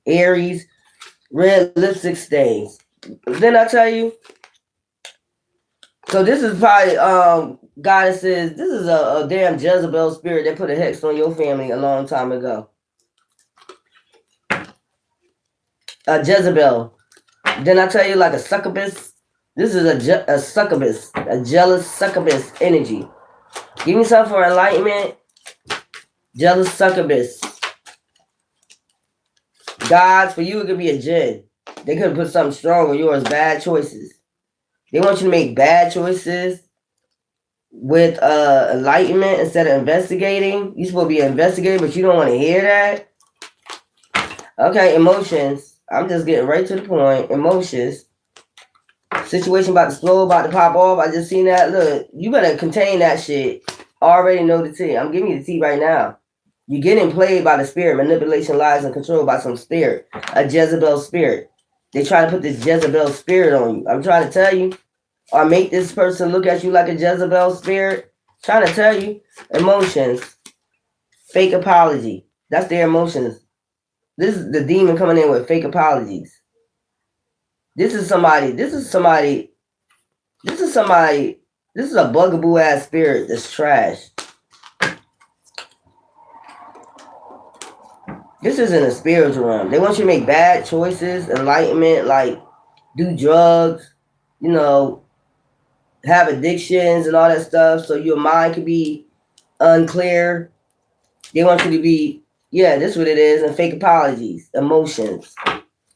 Aries, red lipstick stains. Didn't I tell you? So this is probably goddesses. This is a damn Jezebel spirit that put a hex on your family a long time ago. Jezebel. Didn't I tell you like a succubus? This is a succubus, a jealous succubus energy. Give me something for enlightenment. Jealous succubus. Gods, for you it could be a jinn. They could have put something strong on yours. Bad choices. They want you to make bad choices with enlightenment instead of investigating. You're supposed to be investigating, but you don't want to hear that. Okay, emotions. I'm just getting right to the point. Emotions. Situation about to slow, about to pop off. I just seen that. Look, you better contain that shit. Already know the tea. I'm giving you the tea right now. You're getting played by the spirit. Manipulation, lies, and control by some spirit. A Jezebel spirit. They try to put this Jezebel spirit on you. I'm trying to tell you. Or make this person look at you like a Jezebel spirit. Trying to tell you. Emotions. Fake apology. That's their emotions. This is the demon coming in with fake apologies. This is a bugaboo ass spirit that's trash. This isn't a spiritual realm. They want you to make bad choices, enlightenment, like do drugs, have addictions and all that stuff, so your mind can be unclear. They want you to be, this is what it is, and fake apologies, emotions.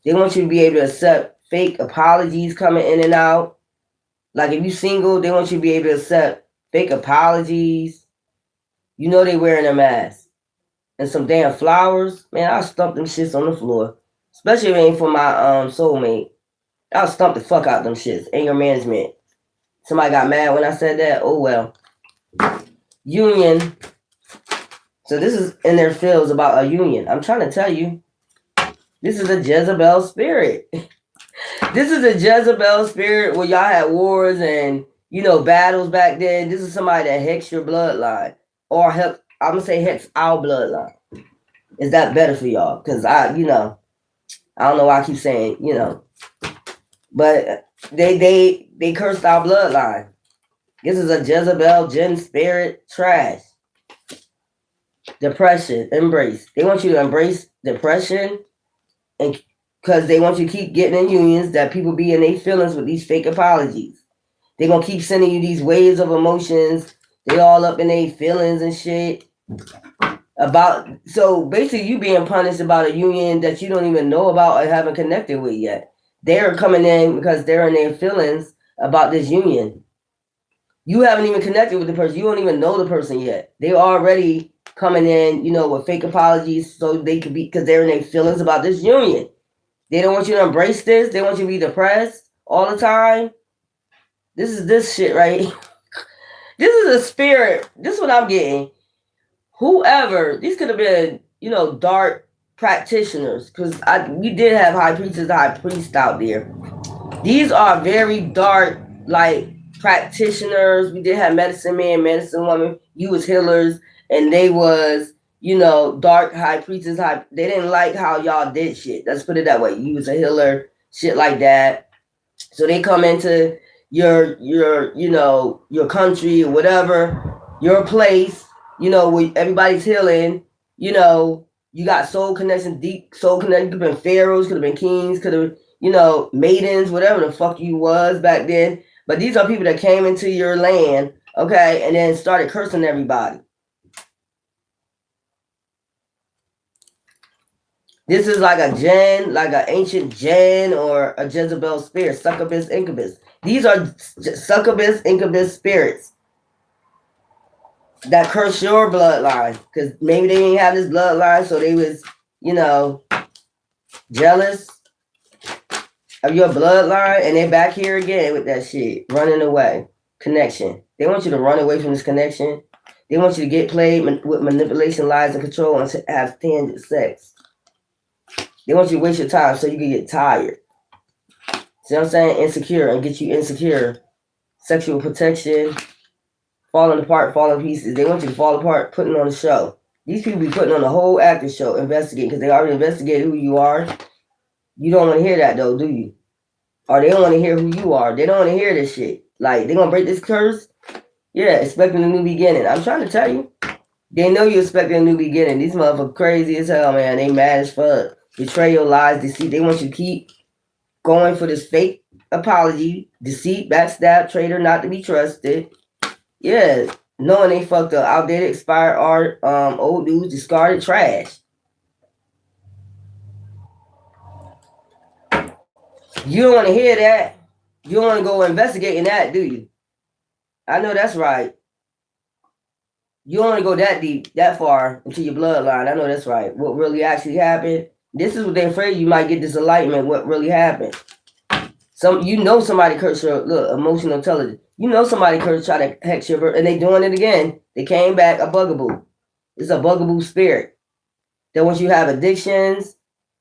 They want you to be able to accept fake apologies coming in and out. Like if you're single, they want you to be able to accept fake apologies. They wearing a mask. And some damn flowers. Man, I'll stump them shits on the floor. Especially if it ain't for my soulmate. I'll stump the fuck out them shits. Anger management. Somebody got mad when I said that. Oh well. Union. So this is in their fields about a union. I'm trying to tell you. This is a Jezebel spirit. This is a Jezebel spirit where y'all had wars and, battles back then. This is somebody that hexed your bloodline. Or I'm going to say hex our bloodline. Is that better for y'all? Because I don't know why I keep saying, But they cursed our bloodline. This is a Jezebel, jinn spirit, trash. Depression, embrace. They want you to embrace depression, and because they want you to keep getting in unions that people be in their feelings with these fake apologies. They're going to keep sending you these waves of emotions. They all up in their feelings and shit. So basically you being punished about a union that you don't even know about or haven't connected with yet. They're coming in because they're in their feelings about this union. You haven't even connected with the person. You don't even know the person yet. They already coming in, with fake apologies so they could be, because they're in their feelings about this union. They don't want you to embrace this. They want you to be depressed all the time. This is this shit, right? This is a spirit. This is what I'm getting. Whoever, these could have been, dark practitioners, because we did have high priest out there. These are very dark, like, practitioners. We did have medicine man, medicine woman. You was healers, and they was, dark high priestess. They didn't like how y'all did shit. Let's put it that way. You was a healer, shit like that. So they come into your country or whatever, your place, where everybody's healing, you got soul connection, deep soul connection. Could have been pharaohs, could have been kings, could have, maidens, whatever the fuck you was back then. But these are people that came into your land, okay, and then started cursing everybody. This is like a jinn, like an ancient jinn or a Jezebel spirit, succubus, incubus. These are succubus, incubus spirits that curse your bloodline, because maybe they didn't have this bloodline, so they was, jealous of your bloodline, and they're back here again with that shit, running away. Connection. They want you to run away from this connection. They want you to get played with manipulation, lies, and control, and to have tangent sex. They want you to waste your time so you can get tired. See what I'm saying? Insecure and get you insecure. Sexual protection, falling apart, falling pieces. They want you to fall apart, putting on a show. These people be putting on a whole acting show, investigating, because they already investigated who you are. You don't want to hear that though, do you? Or they don't want to hear who you are. They don't want to hear this shit. Like, they gonna break this curse? Yeah, expecting a new beginning. I'm trying to tell you. They know you're expecting a new beginning. These motherfuckers crazy as hell, man. They mad as fuck. Betrayal, lies, deceit. They want you to keep going for this fake apology, deceit, backstab, traitor, not to be trusted. Yeah, knowing they fucked up, outdated, expired art, old news, discarded, trash. You don't want to hear that. You don't want to go investigating that, do you? I know that's right. You don't want to go that deep, that far into your bloodline. I know that's right. What really actually happened? This is what they're afraid you might get this enlightenment. What really happened? Somebody cursed your emotional intelligence. Somebody cursed, try to hex your birth, and they doing it again. They came back a bugaboo. It's a bugaboo spirit. That once you have addictions,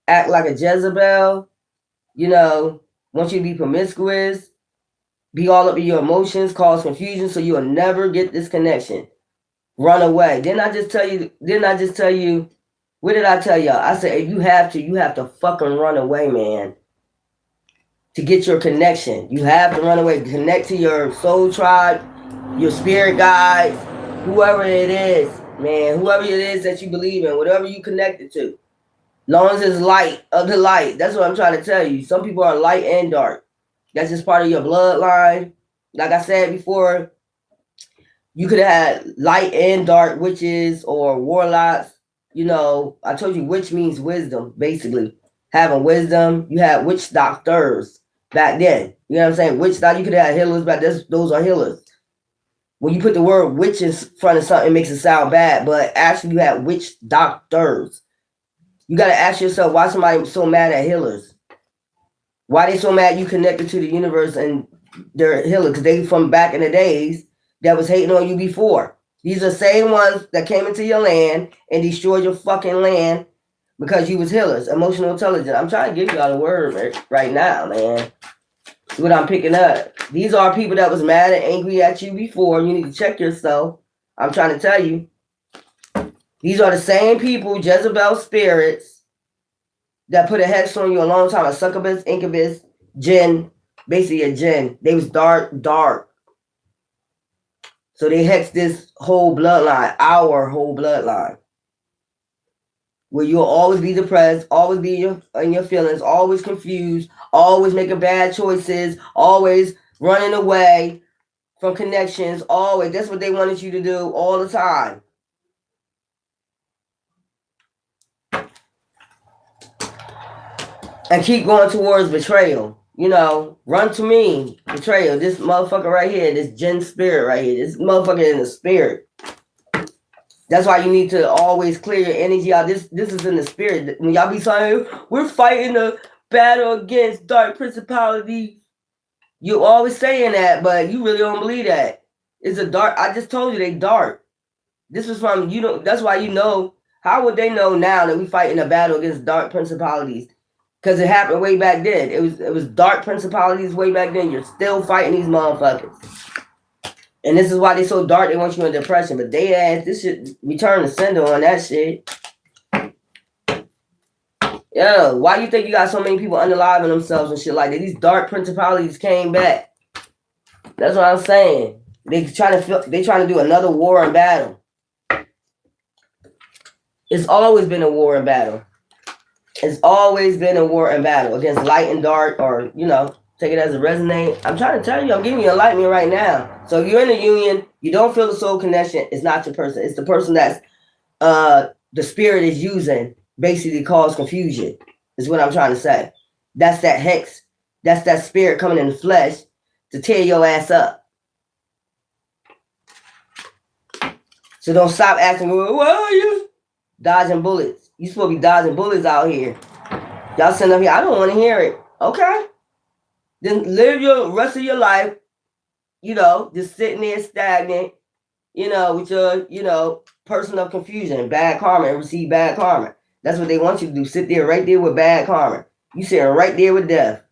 act like a Jezebel, want you to be promiscuous, be all up in your emotions, cause confusion, so you'll never get this connection. Run away. Didn't I just tell you? What did I tell y'all? I said, if you have to fucking run away, man. To get your connection. You have to run away. Connect to your soul tribe, your spirit guides, whoever it is, man. Whoever it is that you believe in, whatever you connected to. Long as it's light of the light. That's what I'm trying to tell you. Some people are light and dark. That's just part of your bloodline. Like I said before, you could have had light and dark witches or warlocks. I told you witch means wisdom, basically. Having wisdom. You had witch doctors back then. You know what I'm saying? Witch doctor, you could have healers back then. Those are healers. When you put the word witch in front of something, it makes it sound bad. But actually, you had witch doctors. You got to ask yourself, why somebody so mad at healers? Why they so mad you connected to the universe and they're healers? Because they from back in the days that was hating on you before. These are the same ones that came into your land and destroyed your fucking land because you was healers, emotional intelligence. I'm trying to give y'all the word right now, man. See what I'm picking up. These are people that was mad and angry at you before. You need to check yourself. I'm trying to tell you. These are the same people, Jezebel spirits, that put a hex on you a long time. A succubus, incubus, jinn, basically a jinn. They was dark. So they hexed this whole bloodline, our whole bloodline. Where you'll always be depressed, always be in your feelings, always confused, always making bad choices, always running away from connections, always. That's what they wanted you to do all the time. And keep going towards betrayal. Run to me. Betrayal. This motherfucker right here, this jinn spirit right here, this motherfucker in the spirit. That's why you need to always clear your energy out. This is in the spirit. When y'all be saying, we're fighting a battle against dark principality, you always saying that, but you really don't believe that. It's a dark. I just told you they dark. This was from, that's why how would they know now that we fighting a battle against dark principalities? Because it happened way back then. It was dark principalities way back then. You're still fighting these motherfuckers. And this is why they're so dark. They want you in depression. But they ass, this should return the sender on that shit. Yo, why you think you got so many people unaliving themselves and shit like that? These dark principalities came back. That's what I'm saying. They trying to do another war and battle. It's always been a war and battle. It's always been a war and battle against light and dark, or, take it as a resonate. I'm trying to tell you, I'm giving you enlightenment right now. So if you're in a union, you don't feel the soul connection, it's not your person. It's the person that's the spirit is using basically cause confusion, is what I'm trying to say. That's that hex. That's that spirit coming in the flesh to tear your ass up. So don't stop asking, where are you? Dodging bullets. You supposed to be dodging bullets out here. Y'all sitting up here, I don't want to hear it. Okay. Then live your rest of your life, just sitting there stagnant, with your, person of confusion, bad karma, and receive bad karma. That's what they want you to do. Sit there right there with bad karma. You sitting right there with death.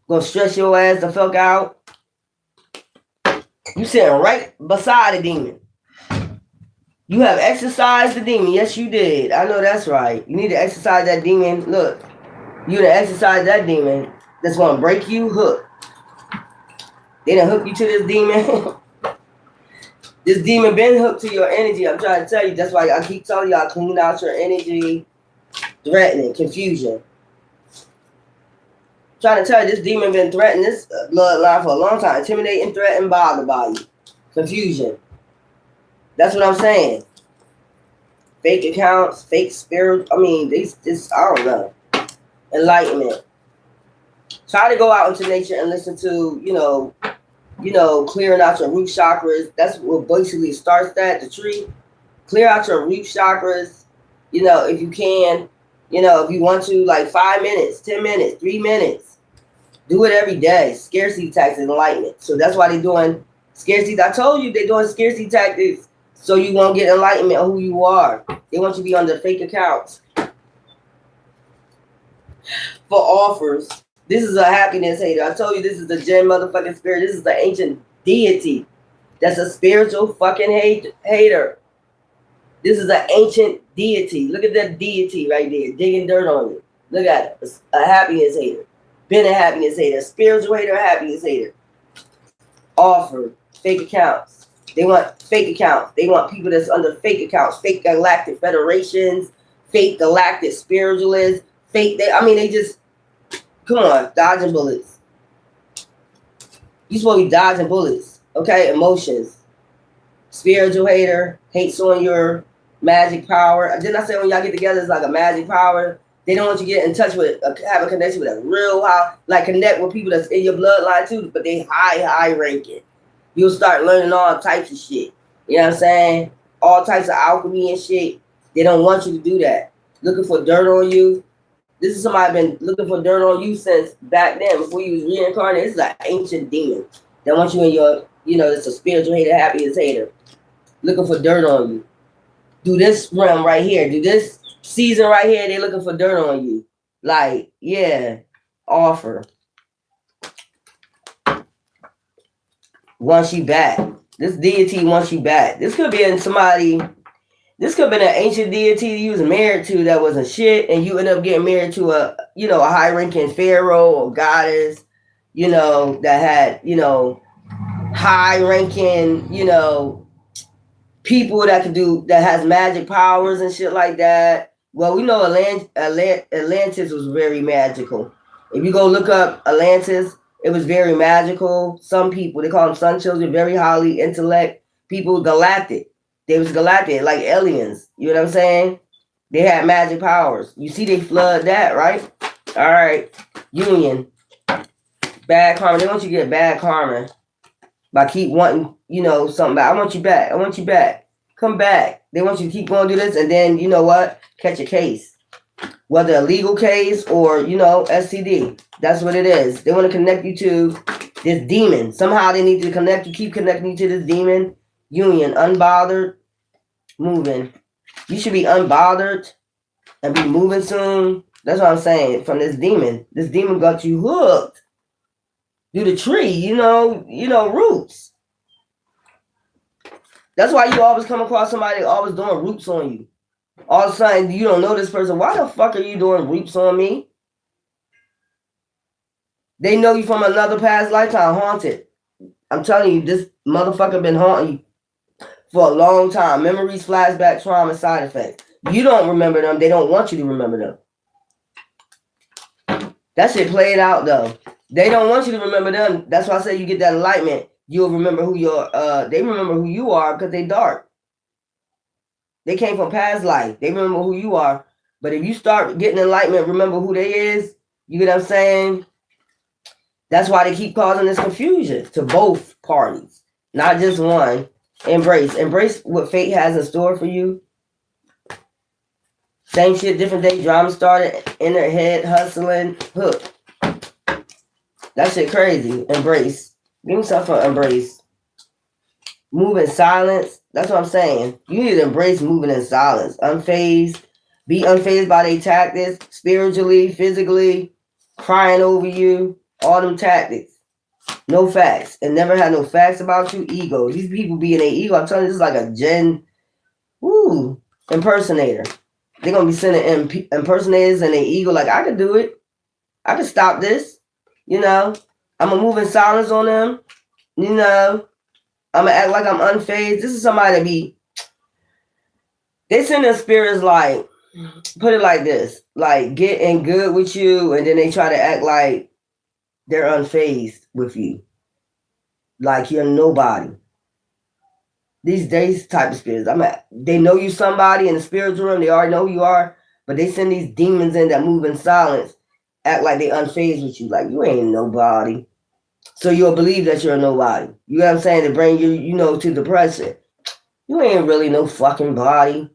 Gonna stress your ass the fuck out. You sitting right beside the demon. You have exercised the demon. Yes, you did. I know that's right. You need to exercise that demon. Look, you to exercise that demon that's gonna break you hook. They done hook you to this demon. This demon been hooked to your energy. I'm trying to tell you. That's why I keep telling y'all, clean out your energy. Threatening, confusion. Trying to tell you, this demon been threatening this bloodline for a long time. Intimidating, threatening, bothered by you. Confusion. That's what I'm saying. Fake accounts, fake spirit. I mean, this I don't know. Enlightenment. Try to go out into nature and listen to, clearing out your root chakras. That's what basically starts that, the tree. Clear out your root chakras, if you can. If you want to, like 5 minutes, 10 minutes, 3 minutes. Do it every day. Scarcity tactics, enlightenment. So that's why they're doing scarcity. I told you they're doing scarcity tactics so you won't get enlightenment of who you are. They want you to be on the fake accounts for offers. This is a happiness hater. I told you this is the Gen motherfucking spirit. This is the ancient deity. That's a spiritual fucking hater. This is an ancient deity. Look at that deity right there, digging dirt on you. Look at it. A happiness hater. Been a happiness hater. Spiritual hater, happiness hater. Offer. Fake accounts. They want fake accounts. They want people that's under fake accounts. Fake galactic federations. Fake galactic spiritualists. Fake. They just... Come on. Dodging bullets. You supposed to be dodging bullets. Okay? Emotions. Spiritual hater. Hates on your magic power. Didn't I say when y'all get together it's like a magic power? They don't want you to get in touch with, have a connection with a real high, like connect with people that's in your bloodline too, but they high ranking. You'll start learning all types of shit. You know what I'm saying? All types of alchemy and shit. They don't want you to do that. Looking for dirt on you. This is somebody been looking for dirt on you since back then, before you was reincarnated. It's like ancient demon that wants you in your, it's a spiritual hater, happiness hater. Looking for dirt on you. Do this realm right here. Do this season right here. They looking for dirt on you. Like, yeah, offer. Wants you back. This deity wants you back. This could be in somebody. This could have been an ancient deity you was married to that was a shit, and you end up getting married to a high-ranking pharaoh or goddess, that had, high-ranking, people that has magic powers and shit like that. Well, we know Atlantis was very magical. If you go look up Atlantis, it was very magical. Some people, they call them sun children, very highly intellect people, galactic. They was galactic, like aliens. You know what I'm saying? They had magic powers. You see they flood that, right? All right. Union. Bad karma. They want you to get bad karma by keep wanting, something back. I want you back. I want you back. Come back. They want you to keep going to do this, and then, you know what? Catch a case. Whether a legal case or, STD. That's what it is. They want to connect you to this demon. Somehow they need to connect you, keep connecting you to this demon. Union, unbothered, moving. You should be unbothered and be moving soon. That's what I'm saying. From this demon. This demon got you hooked. Do the tree, roots. That's why you always come across somebody always doing roots on you. All of a sudden, you don't know this person. Why the fuck are you doing roots on me? They know you from another past lifetime, haunted. I'm telling you, this motherfucker been haunting you for a long time. Memories, flashback, trauma, side effects. You don't remember them. They don't want you to remember them. That shit played out, though. They don't want you to remember them. That's why I say you get that enlightenment. You'll remember who they remember who you are because they dark. They came from past life. They remember who you are. But if you start getting enlightenment, remember who they is. You get what I'm saying? That's why they keep causing this confusion to both parties. Not just one. Embrace what fate has in store for you. Same shit, different day. Drama started in their head, hustling, hook. That shit crazy. Embrace. Give yourself an embrace. Move in silence. That's what I'm saying. You need to embrace moving in silence. Unfazed. Be unfazed by their tactics, spiritually, physically, crying over you, all them tactics. No facts. And never had no facts about you. Ego. These people be in their ego. I'm telling you, this is like a impersonator. They're going to be sending impersonators and their ego like, I can do it. I can stop this. You know, I'm going to move in silence on them. You know, I'm going to act like I'm unfazed. This is somebody to be. They send their spirits like, put it like this, like get in good with you, and then they try to act like they're unfazed with you. Like you're nobody. These days type of spirits. They know you somebody in the spiritual realm, they already know who you are, but they send these demons in that move in silence, act like they unfazed with you, like you ain't nobody. So you'll believe that you're a nobody. You know what I'm saying? To bring you, to depression. You ain't really no fucking body.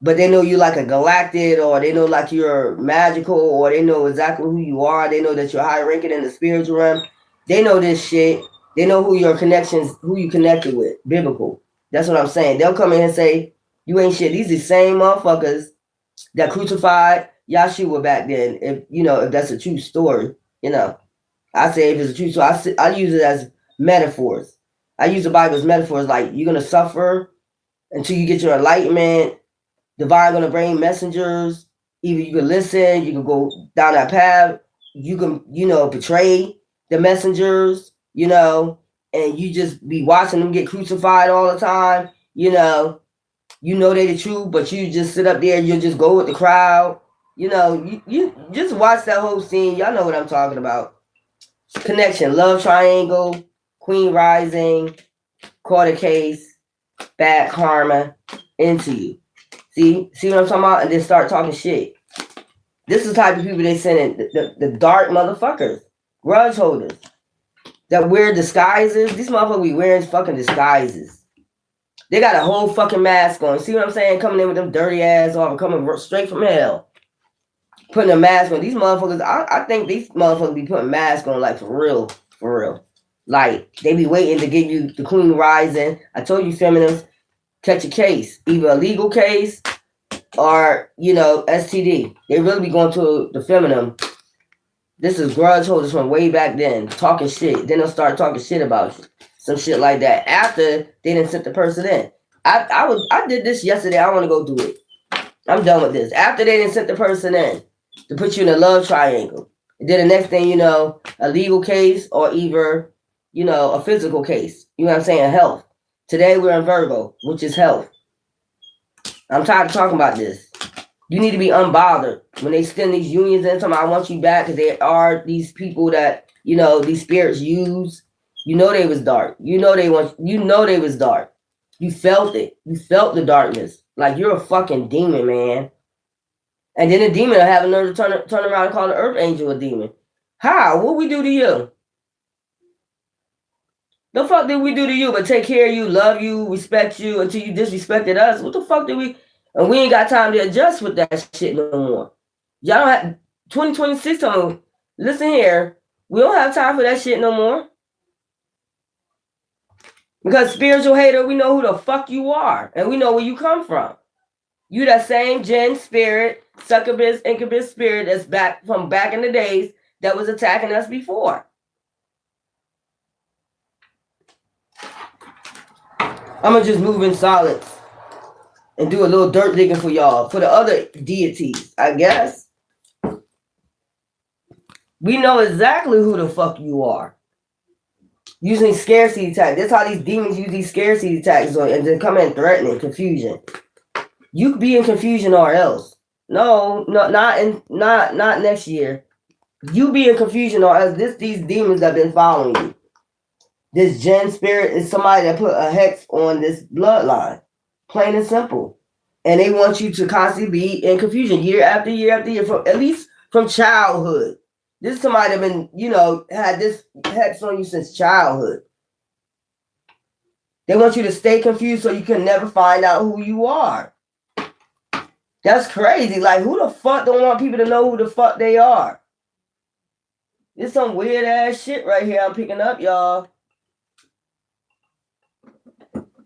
But they know you like a galactic, or they know like you're magical, or they know exactly who you are. They know that you're high ranking in the spiritual realm. They know this shit. They know who you connected with. Biblical. That's what I'm saying. They'll come in and say, you ain't shit. These are the same motherfuckers that crucified Yahshua back then. If that's a true story, I say if it's a true story, I use it as metaphors. I use the Bible as metaphors, like you're going to suffer until you get your enlightenment. Divine going to bring messengers. Either you can listen, you can go down that path, you can, betray the messengers, and you just be watching them get crucified all the time, they the truth, but you just sit up there and you just go with the crowd. You just watch that whole scene. Y'all know what I'm talking about. Connection, love triangle, queen rising, quarter case, bad karma, into you. See what I'm talking about? And then start talking shit. This is the type of people they send in, the dark motherfuckers, grudge holders, that wear disguises. These motherfuckers be wearing fucking disguises. They got a whole fucking mask on. See what I'm saying? Coming in with them dirty ass or coming straight from hell. Putting a mask on. These motherfuckers, I think these motherfuckers be putting masks on like for real. Like they be waiting to give you the queen rising. I told you feminists, catch a case, either a legal case or, STD. They really be going to the feminine. This is grudge holders from way back then, talking shit. Then they'll start talking shit about you. Some shit like that. After they didn't send the person in. I did this yesterday. I want to go do it. I'm done with this. After they didn't send the person in to put you in a love triangle. And then the next thing you know, a legal case or either, a physical case. You know what I'm saying? Health. Today we're in Virgo, which is health. I'm tired of talking about this. You need to be unbothered when they send these unions in. Talking, I want you back, because they are these people that these spirits use. They was dark. They was dark. You felt it. You felt the darkness. Like you're a fucking demon, man. And then the demon will have a nerve to turn around and call the earth angel a demon. How? What we do to you? The fuck did we do to you but take care of you, love you, respect you until you disrespected us? What the fuck did we? And we ain't got time to adjust with that shit no more. Y'all don't have 2026 on. Listen here. We don't have time for that shit no more. Because spiritual hater, we know who the fuck you are. And we know where you come from. You that same Jinn spirit, succubus, incubus spirit that's back from back in the days that was attacking us before. I'm going to just move in silence and do a little dirt digging for y'all, for the other deities, I guess. We know exactly who the fuck you are. Using scarcity attacks. That's how these demons use these scarcity attacks on, and then come in threatening, confusion. You could be in confusion or else. No, not next year. You be in confusion or else. These demons that have been following you. This Jinn spirit is somebody that put a hex on this bloodline. Plain and simple. And they want you to constantly be in confusion year after year after year, at least from childhood. This is somebody that been, had this hex on you since childhood. They want you to stay confused so you can never find out who you are. That's crazy. Like, who the fuck don't want people to know who the fuck they are? There's some weird ass shit right here I'm picking up, y'all.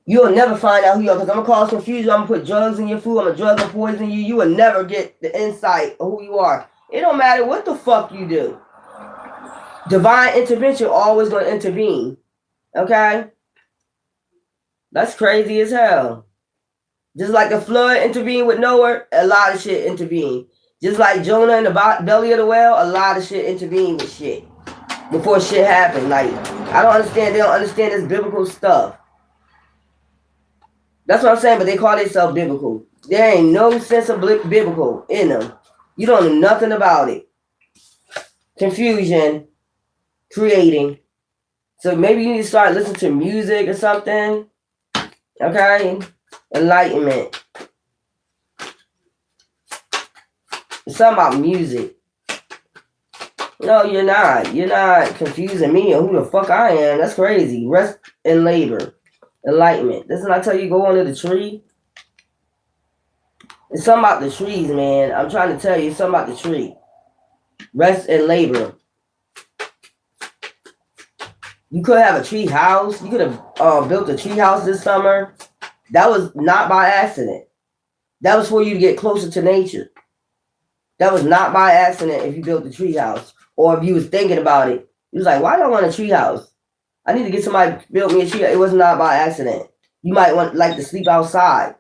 You'll never find out who you are because I'm going to cause confusion. I'm going to put drugs in your food. I'm going to drug and poison you. You will never get the insight of who you are. It don't matter what the fuck you do. Divine intervention always going to intervene. Okay? That's crazy as hell. Just like the flood intervened with Noah, a lot of shit intervened. Just like Jonah in the belly of the whale, a lot of shit intervened with shit. Before shit happened. Like, I don't understand. They don't understand this biblical stuff. That's what I'm saying, but they call themselves biblical. There ain't no sense of biblical in them. You don't know nothing about it. Confusion. Creating. So maybe you need to start listening to music or something. Okay? Enlightenment. It's something about music. No, you're not. You're not confusing me or who the fuck I am. That's crazy. Rest and labor. Enlightenment. Doesn't I tell you go under the tree? It's something about the trees, man. I'm trying to tell you, it's something about the tree. Rest and labor. You could have a tree house. You could have built a tree house this summer. That was not by accident. That was for you to get closer to nature. That was not by accident if you built a tree house. Or if you was thinking about it. You was like, why do I want a tree house? I need to get somebody to build me a tree house. It was not by accident. You might like to sleep outside.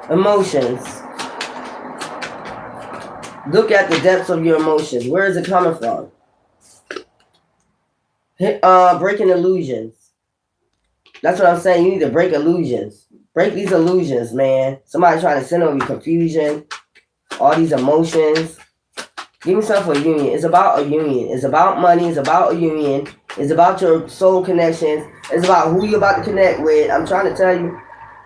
Emotions. Look at the depths of your emotions. Where is it coming from? Breaking illusions. That's what I'm saying. You need to break illusions. Break these illusions, man. Somebody trying to send over you confusion. All these emotions. Give yourself a union. It's about a union. It's about money. It's about a union. It's about your soul connections. It's about who you're about to connect with. I'm trying to tell you.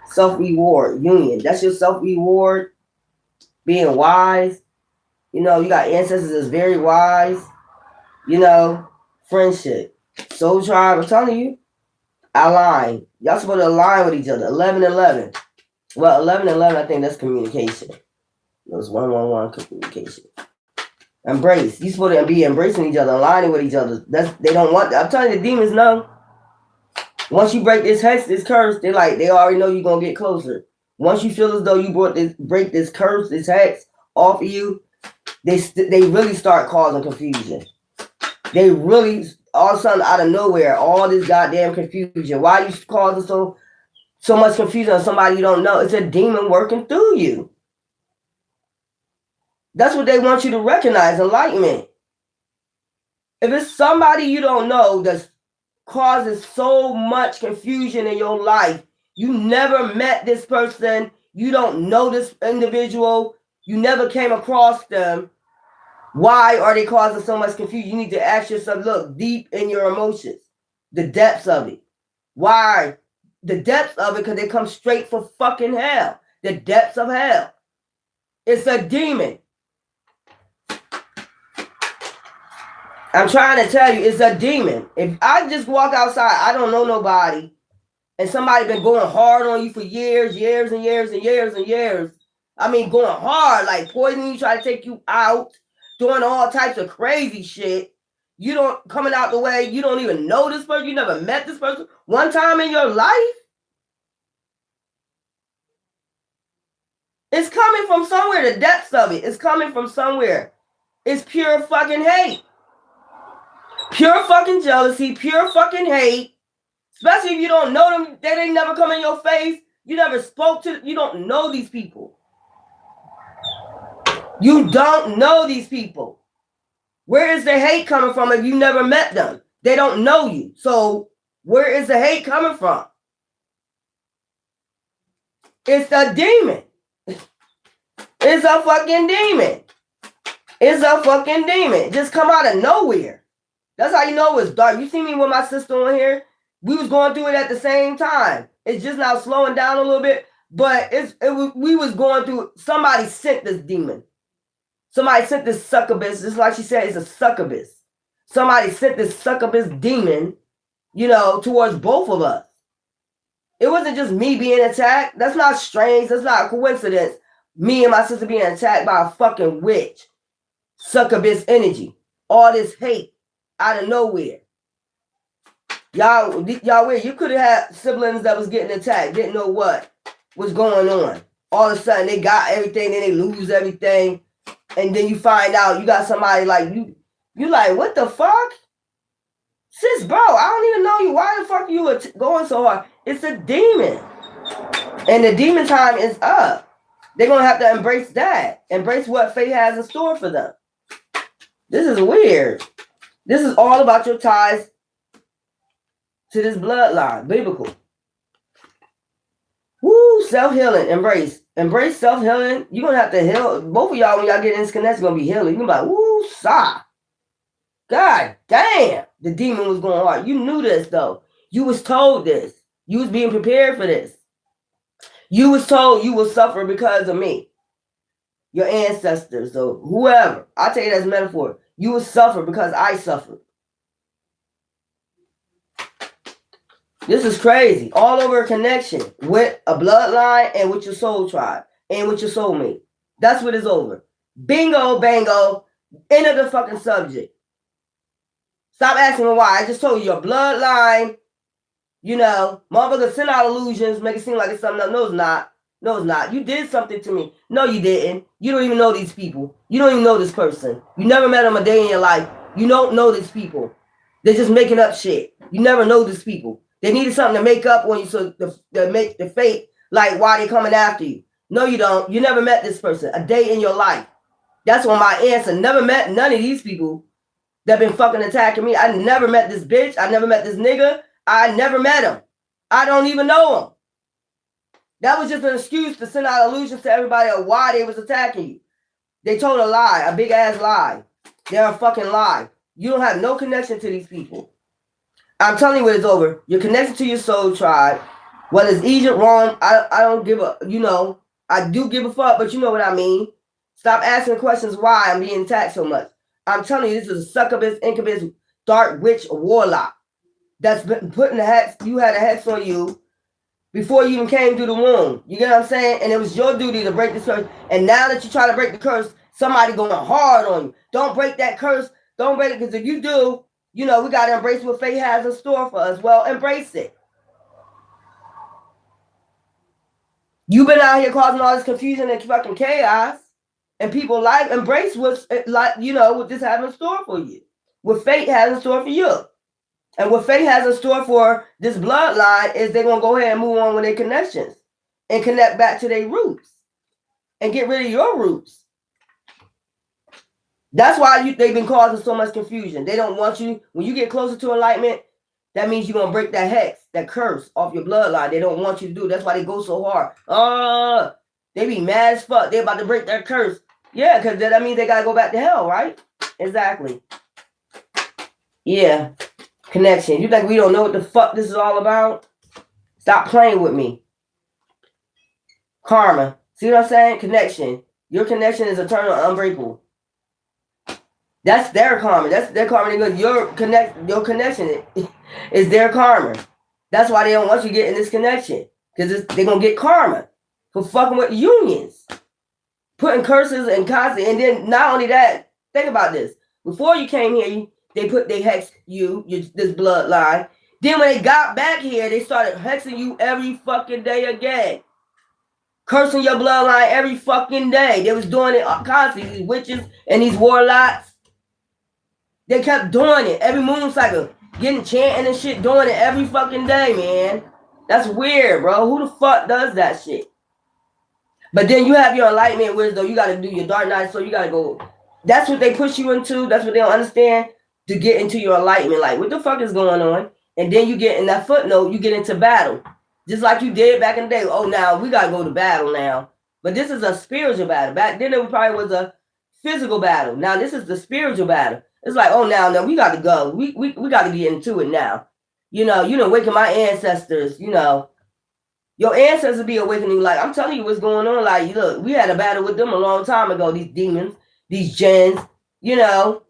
Self-reward. Union. That's your self-reward. Being wise. You know, you got ancestors that's very wise. You know, friendship. Soul tribe. I'm telling you. Align. Y'all supposed to align with each other. 11-11. Well, 11-11, I think that's communication. It was 1-1-1 communication. Embrace. You supposed to be embracing each other, aligning with each other. They don't want that. I'm telling you, the demons know. Once you break this hex, this curse, they already know you're gonna get closer. Once you feel as though you break this curse, this hex off of you, they really start causing confusion. They really all of a sudden out of nowhere, all this goddamn confusion. Why you causing so much confusion on somebody you don't know? It's a demon working through you. That's what they want you to recognize, enlightenment. If it's somebody you don't know that's causes so much confusion in your life, you never met this person, you don't know this individual, you never came across them, why are they causing so much confusion? You need to ask yourself, look deep in your emotions, the depths of it. Why? The depths of it, because they come straight for fucking hell. The depths of hell. It's a demon. I'm trying to tell you, it's a demon. If I just walk outside, I don't know nobody, and somebody been going hard on you for years and years. I mean, going hard, like poisoning you, try to take you out, doing all types of crazy shit. You don't coming out the way. You don't even know this person. You never met this person one time in your life. It's coming from somewhere. The depths of it is coming from somewhere. It's pure fucking hate. Pure fucking jealousy. Pure fucking hate. Especially if you don't know them. They ain't never come in your face. You never spoke to them. You don't know these people. You don't know these people. Where is the hate coming from if you never met them? They don't know you. So where is the hate coming from? It's the demon. It's a fucking demon. It's a fucking demon. Just come out of nowhere. That's how you know it's dark. You see me with my sister on here? We was going through it at the same time. It's just now slowing down a little bit. But we was going through, somebody sent this demon. Somebody sent this succubus, just like she said, it's a succubus. Somebody sent this succubus demon, towards both of us. It wasn't just me being attacked. That's not strange. That's not a coincidence. Me and my sister being attacked by a fucking witch. Succubus energy. All this hate out of nowhere. Y'all weird. You could have had siblings that was getting attacked, didn't know what was going on. All of a sudden, they got everything, then they lose everything. And then you find out you got somebody like you like, what the fuck? Sis, bro, I don't even know you. Why the fuck you were going so hard? It's a demon. And the demon time is up. They're going to have to embrace that. Embrace what fate has in store for them. This is weird. This is all about your ties to this bloodline. Biblical. Woo, self-healing. Embrace. Embrace self-healing. You're going to have to heal. Both of y'all, when y'all get in this connection, going to be healing. You're going to be like, woo, sigh. God damn. The demon was going hard. You knew this, though. You was told this. You was being prepared for this. You was told you will suffer because of me. Your ancestors, or whoever. I'll take it as a metaphor. You will suffer because I suffered. This is crazy. All over a connection with a bloodline and with your soul tribe and with your soulmate. That's what it's over. Bingo, bango. End of the fucking subject. Stop asking me why. I just told you your bloodline. You know, motherfuckers send out illusions, make it seem like it's something else. No, it's not. No, it's not. You did something to me. No, you didn't. You don't even know these people. You don't even know this person. You never met them a day in your life. You don't know these people. They're just making up shit. You never know these people. They needed something to make up on you so to make the fate like why they coming after you. No, you don't. You never met this person a day in your life. That's what my answer. Never met none of these people that been fucking attacking me. I never met this bitch. I never met this nigga. I never met him. I don't even know him. That was just an excuse to send out illusions to everybody of why they was attacking you. They told a lie, a big ass lie. They're a fucking lie. You don't have no connection to these people. I'm telling you what it's over. You're connected to your soul tribe. Whether it's Egypt, Rome, I don't give a, you know, I do give a fuck, but you know what I mean. Stop asking questions why I'm being attacked so much. I'm telling you, this is a succubus, incubus, dark witch, warlock. That's been putting the hex, you had a hex on you before you even came through the womb. You get what I'm saying? And it was your duty to break this curse. And now that you try to break the curse, somebody going hard on you. Don't break that curse. Don't break it, because if you do, you know, we got to embrace what fate has in store for us. Well, embrace it. You've been out here causing all this confusion and fucking chaos. And people like, embrace what's like, you know, what this has in store for you. What fate has in store for you. And what fate has in store for this bloodline is they're going to go ahead and move on with their connections and connect back to their roots and get rid of your roots. That's why they've been causing so much confusion. They don't want you, when you get closer to enlightenment, that means you're going to break that hex, that curse off your bloodline. They don't want you to do it. That's why they go so hard. They be mad as fuck. They're about to break that curse. Yeah, because that means they got to go back to hell, right? Exactly. Yeah. Connection. You think we don't know what the fuck this is all about? Stop playing with me. Karma. See what I'm saying? Connection. Your connection is eternal and unbreakable. That's their karma. That's their karma. Your connection is their karma. That's why they don't want you to get in this connection. Because they're going to get karma for fucking with unions. Putting curses and constantly. And then not only that, think about this. Before you came here, they hexed you, this bloodline. Then when they got back here, they started hexing you every fucking day again. Cursing your bloodline every fucking day. They was doing it constantly. These witches and these warlocks. They kept doing it every moon cycle. Getting chanting and shit, doing it every fucking day, man. That's weird, bro. Who the fuck does that shit? But then you have your enlightenment wisdom. You got to do your dark night, so you got to go. That's what they push you into. That's what they don't understand. To get into your enlightenment, like what the fuck is going on? And then you get in that footnote, you get into battle. Just like you did back in the day. Oh, now we got to go to battle now. But this is a spiritual battle. Back then it probably was a physical battle. Now this is the spiritual battle. It's like, oh, now we got to go. We got to get into it now. You know, waking my ancestors, you know. Your ancestors be awakening. Like, I'm telling you what's going on. Like, look, we had a battle with them a long time ago. These demons, these jinns, you know.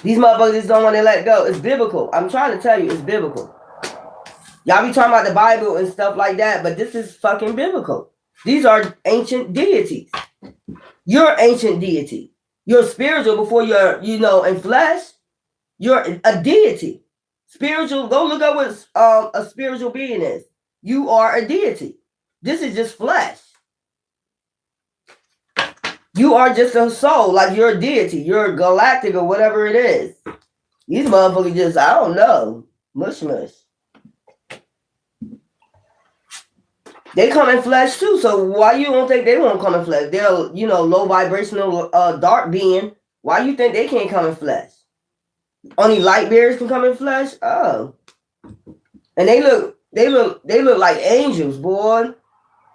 These motherfuckers don't want to let go. It's biblical. I'm trying to tell you, it's biblical. Y'all be talking about the Bible and stuff like that, but this is fucking biblical. These are ancient deities. You're ancient deity. You're spiritual before you're, you know, in flesh. You're a deity. Spiritual, go look up what a spiritual being is. You are a deity. This is just flesh. You are just a soul, like you're a deity. You're a galactic or whatever it is. These motherfuckers just, I don't know, mush. They come in flesh too, so why you don't think they won't come in flesh? They're, low vibrational dark being. Why you think they can't come in flesh? Only light beings can come in flesh? Oh. And they look like angels, boy.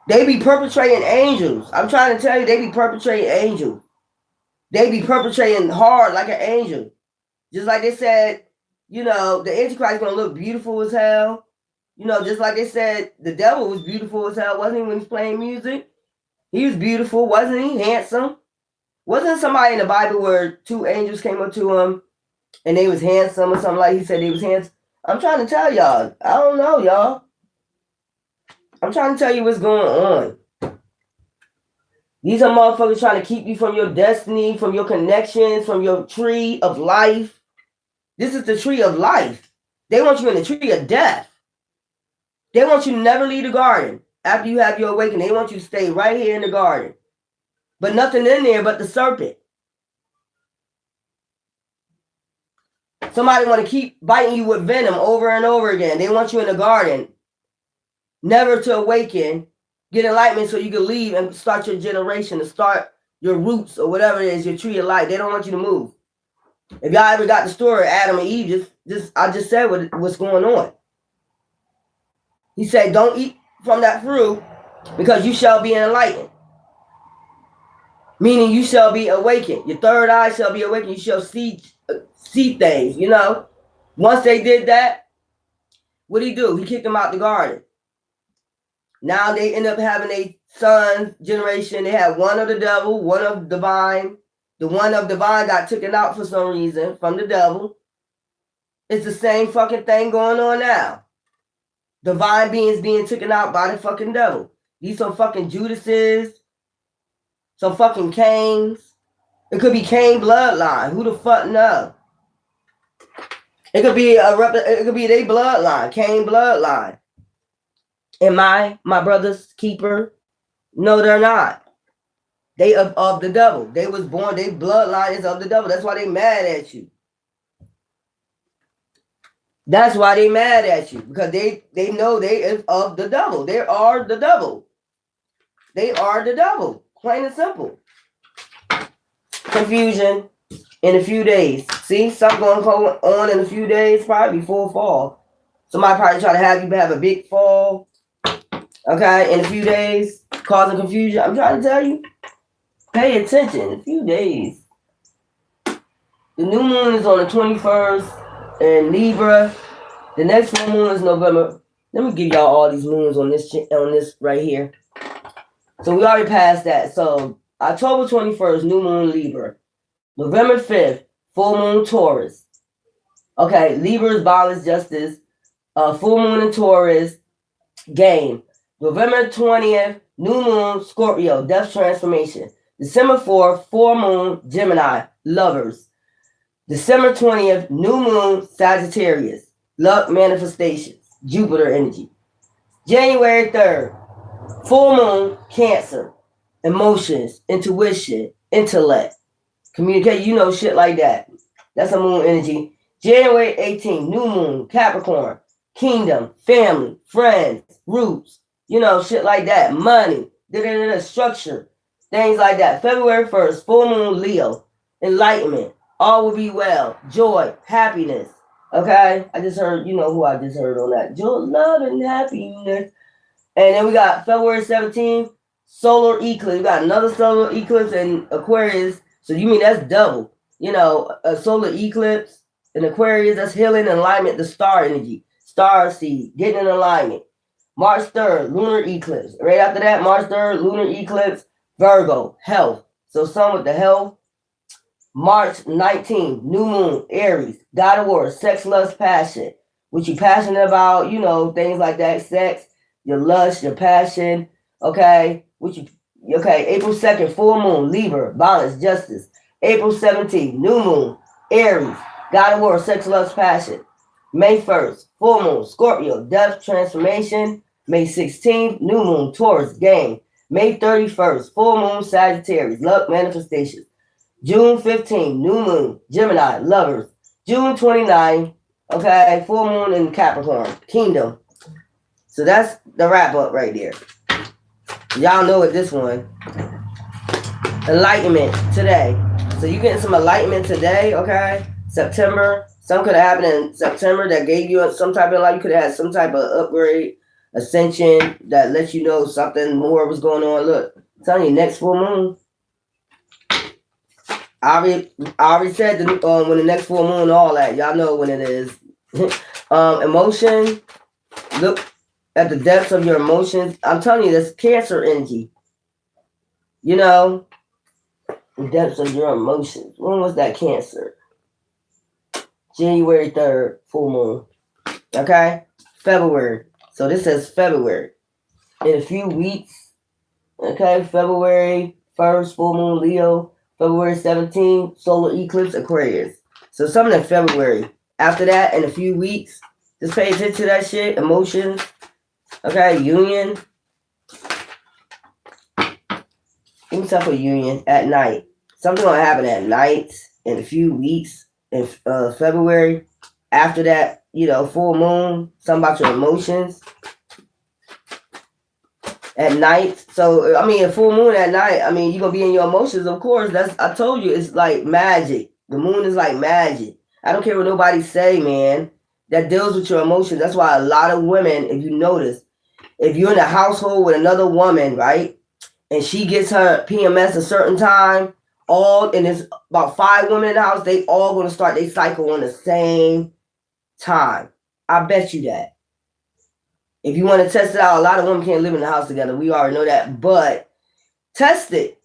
They be perpetrating angels. I'm trying to tell you, they be perpetrating angels. They be perpetrating hard like an angel. Just like they said, the Antichrist is gonna look beautiful as hell. Just like they said, the devil was beautiful as hell, wasn't he, when he's playing music? He was beautiful, wasn't he? Handsome. Wasn't somebody in the Bible where two angels came up to him and they was handsome or something, like he said they was handsome? I'm trying to tell y'all. I don't know, y'all. I'm trying to tell you what's going on. These are motherfuckers trying to keep you from your destiny, from your connections, from your tree of life. This is the tree of life. They want you in the tree of death. They want you to never leave the garden after you have your awakening. They want you to stay right here in the garden. But nothing in there but the serpent. Somebody want to keep biting you with venom over and over again. They want you in the garden, never to awaken, get enlightenment so you can leave and start your generation, to start your roots or whatever it is, your tree of life. They don't want you to move. If y'all ever got the story of Adam and Eve, I just said what's going on. He said, don't eat from that fruit because you shall be enlightened. Meaning you shall be awakened. Your third eye shall be awakened. You shall see things, Once they did that, what did he do? He kicked them out the garden. Now they end up having a son's generation. They had one of the devil, one of divine. The one of divine got taken out for some reason from the devil. It's the same fucking thing going on now. Divine beings being taken out by the fucking devil. These some fucking Judases, some fucking Cains. It could be Cain bloodline. Who the fuck know? It could be their bloodline, Cain bloodline. Am I my brother's keeper? No, they're not. They of the devil. They was born, their bloodline is of the devil. That's why they mad at you. That's why they mad at you. Because they know they is of the devil. They are the devil. They are the devil. Plain and simple. Confusion in a few days. See, something going to go on in a few days, probably before fall. Somebody probably try to have you have a big fall. Okay, in a few days, causing confusion. I'm trying to tell you, pay attention. In a few days. The new moon is on the 21st in Libra. The next full moon is November. Let me give y'all all these moons on this right here. So we already passed that. So October 21st, new moon Libra. November 5th, full moon Taurus. Okay, Libra is balance, justice. Full moon in Taurus, game. November 20th, new moon Scorpio, death transformation. December 4th, full moon Gemini, lovers. December 20th, new moon Sagittarius, luck manifestations, Jupiter energy. January 3rd, full moon Cancer, emotions, intuition, intellect, communicate, shit like that. That's a moon energy. January 18th, new moon Capricorn, kingdom, family, friends, roots, shit like that. Money, structure, things like that. February 1st, full moon Leo, enlightenment, all will be well, joy, happiness. Okay, I just heard, who I just heard on that. Joy, love, and happiness. And then we got February 17th, solar eclipse. We got another solar eclipse in Aquarius. So you mean that's double. A solar eclipse in Aquarius, that's healing, alignment, the star energy, star seed, getting in alignment. March 3rd, lunar eclipse. Right after that, March 3rd, lunar eclipse, Virgo, health. So some with the health. March 19th, new moon, Aries, God of War, sex, lust, passion. What you passionate about, things like that, sex, your lust, your passion, okay? April 2nd, full moon, Libra, balance, justice. April 17th, new moon, Aries, God of War, sex, lust, passion. May 1st, full moon, Scorpio, death, transformation. May 16th, new moon, Taurus, gain. May 31st, full moon, Sagittarius, luck, manifestation. June 15th, new moon, Gemini, lovers. June 29th, okay, full moon in Capricorn, kingdom. So that's the wrap up right there. Y'all know it, this one. Enlightenment today. So you getting some enlightenment today, okay? September. Something could have happened in September that gave you some type of life. You could have had some type of upgrade, ascension that lets you know something more was going on. Look, I'm telling you, next full moon. I already said when the next full moon, all that. Y'all know when it is. Emotion. Look at the depths of your emotions. I'm telling you, that's Cancer energy. You know, the depths of your emotions. When was that Cancer? January 3rd, full moon. Okay? February. So this says February. In a few weeks. Okay? February 1st, full moon, Leo. February 17th, solar eclipse, Aquarius. So something in February. After that, in a few weeks, just pay attention to that shit. Emotions. Okay? Union. Give yourself a union at night. Something gonna happen at night in a few weeks. In February, after that, full moon, something about your emotions at night. So, a full moon at night, you're going to be in your emotions, of course. I told you, it's like magic. The moon is like magic. I don't care what nobody say, man. That deals with your emotions. That's why a lot of women, if you notice, if you're in a household with another woman, right, and she gets her PMS a certain time, and there's about 5 women in the house, they all going to start their cycle on the same time. I bet you that. If you want to test it out, a lot of women can't live in the house together. We already know that, but test it.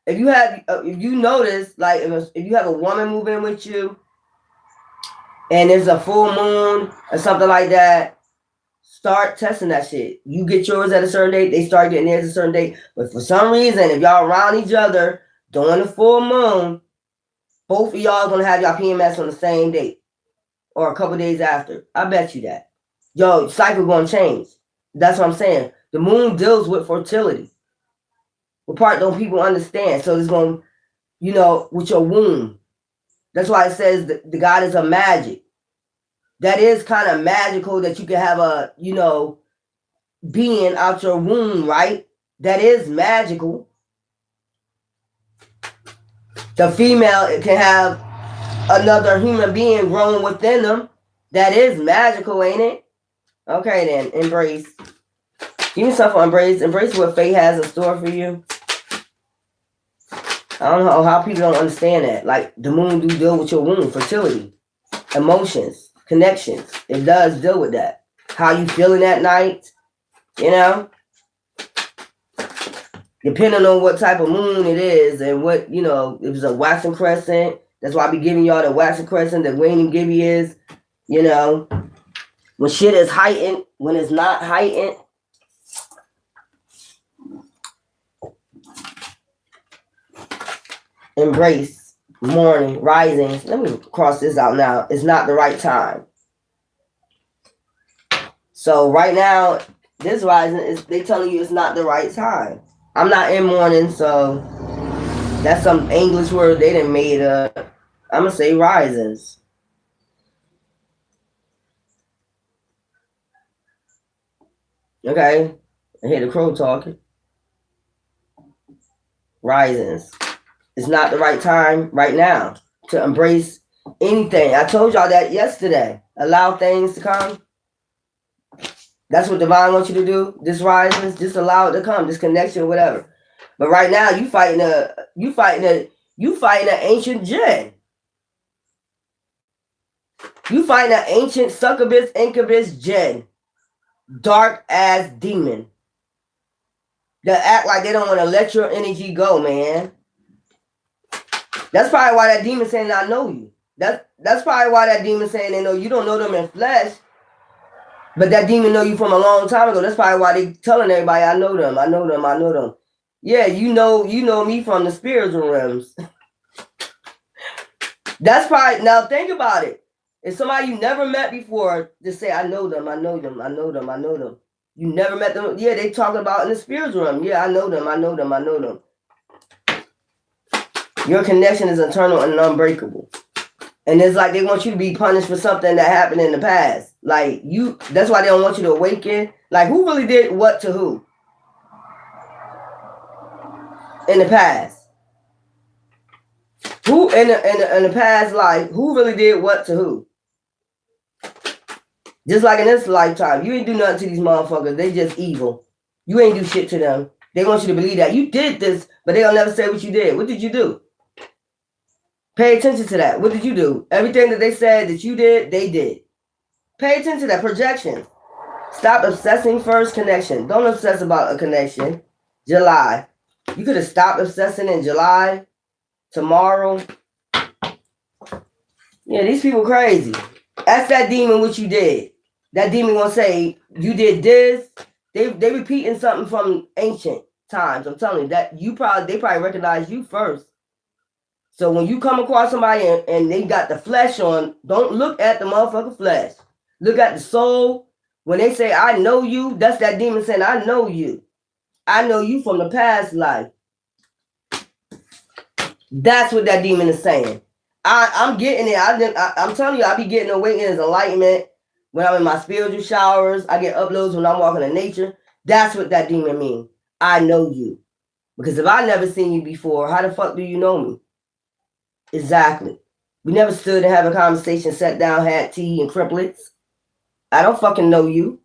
If you notice, like if you have a woman move in with you, and there's a full moon or something like that, start testing that shit. You get yours at a certain date, they start getting theirs at a certain date. But for some reason, if y'all around each other during the full moon, both of y'all gonna have y'all PMS on the same date or a couple days after. I bet you that. Yo, cycle gonna change. That's what I'm saying. The moon deals with fertility. What part don't people understand? So it's gonna, with your womb. That's why it says the goddess of magic. That is kind of magical that you can have a, being out your womb, right? That is magical. The female can have another human being growing within them. That is magical, ain't it? Okay, then. Embrace. Give yourself an embrace. Embrace what fate has in store for you. I don't know how people don't understand that. Like, the moon do deal with your womb, fertility, emotions, connections. It does deal with that. How you feeling that night, Depending on what type of moon it is and what, if it's a waxing crescent, that's why I be giving y'all the waxing crescent, the waning Gibby is, when shit is heightened, when it's not heightened. Embrace morning, rising. Let me cross this out now. It's not the right time. So right now, this rising they telling you it's not the right time. I'm not in morning, so that's some English word they done made up. I'm gonna say risings. Okay, I hear the crow talking. Risings. It's not the right time right now to embrace anything. I told y'all that yesterday. Allow things to come. That's what divine wants you to do. This rising, just allow it to come. This connection, whatever. But right now, you fighting an ancient jinn. You fighting an ancient succubus, incubus jinn, dark ass demon that act like they don't want to let your energy go, man. That's probably why that demon saying I know you. That's probably why that demon saying they know you. Don't know them in flesh. But that demon know you from a long time ago. That's probably why they telling everybody, I know them, I know them, I know them. Yeah, you know me from the spiritual realms. That's probably, now think about it. If somebody you never met before, just say, I know them, I know them, I know them, I know them. You never met them. Yeah, they talking about in the spiritual realm. Yeah, I know them, I know them, I know them. Your connection is eternal and unbreakable. And it's like they want you to be punished for something that happened in the past. Like that's why they don't want you to awaken. Like, who really did what to who in the past? Who in the past life, who really did what to who? Just like in this lifetime, you ain't do nothing to these motherfuckers. They just evil. You ain't do shit to them. They want you to believe that you did this, but they'll never say what you did. What did you do? Pay attention to that. What did you do? Everything that they said that you did, they did. Pay attention to that projection. Stop obsessing first. Connection. Don't obsess about a connection. July. You could have stopped obsessing in July. Tomorrow. Yeah, these people crazy. Ask that demon what you did. That demon gonna say, you did this. They repeating something from ancient times. I'm telling you that they probably recognize you first. So when you come across somebody and they got the flesh on, don't look at the motherfucking flesh. Look at the soul. When they say, I know you, that's that demon saying, I know you. I know you from the past life. That's what that demon is saying. I'm getting it. I'm telling you, I be getting awakenings, enlightenment when I'm in my spiritual showers. I get uploads when I'm walking in nature. That's what that demon means. I know you. Because if I never seen you before, how the fuck do you know me? Exactly. We never stood and have a conversation, sat down, had tea and triplets. I don't fucking know you.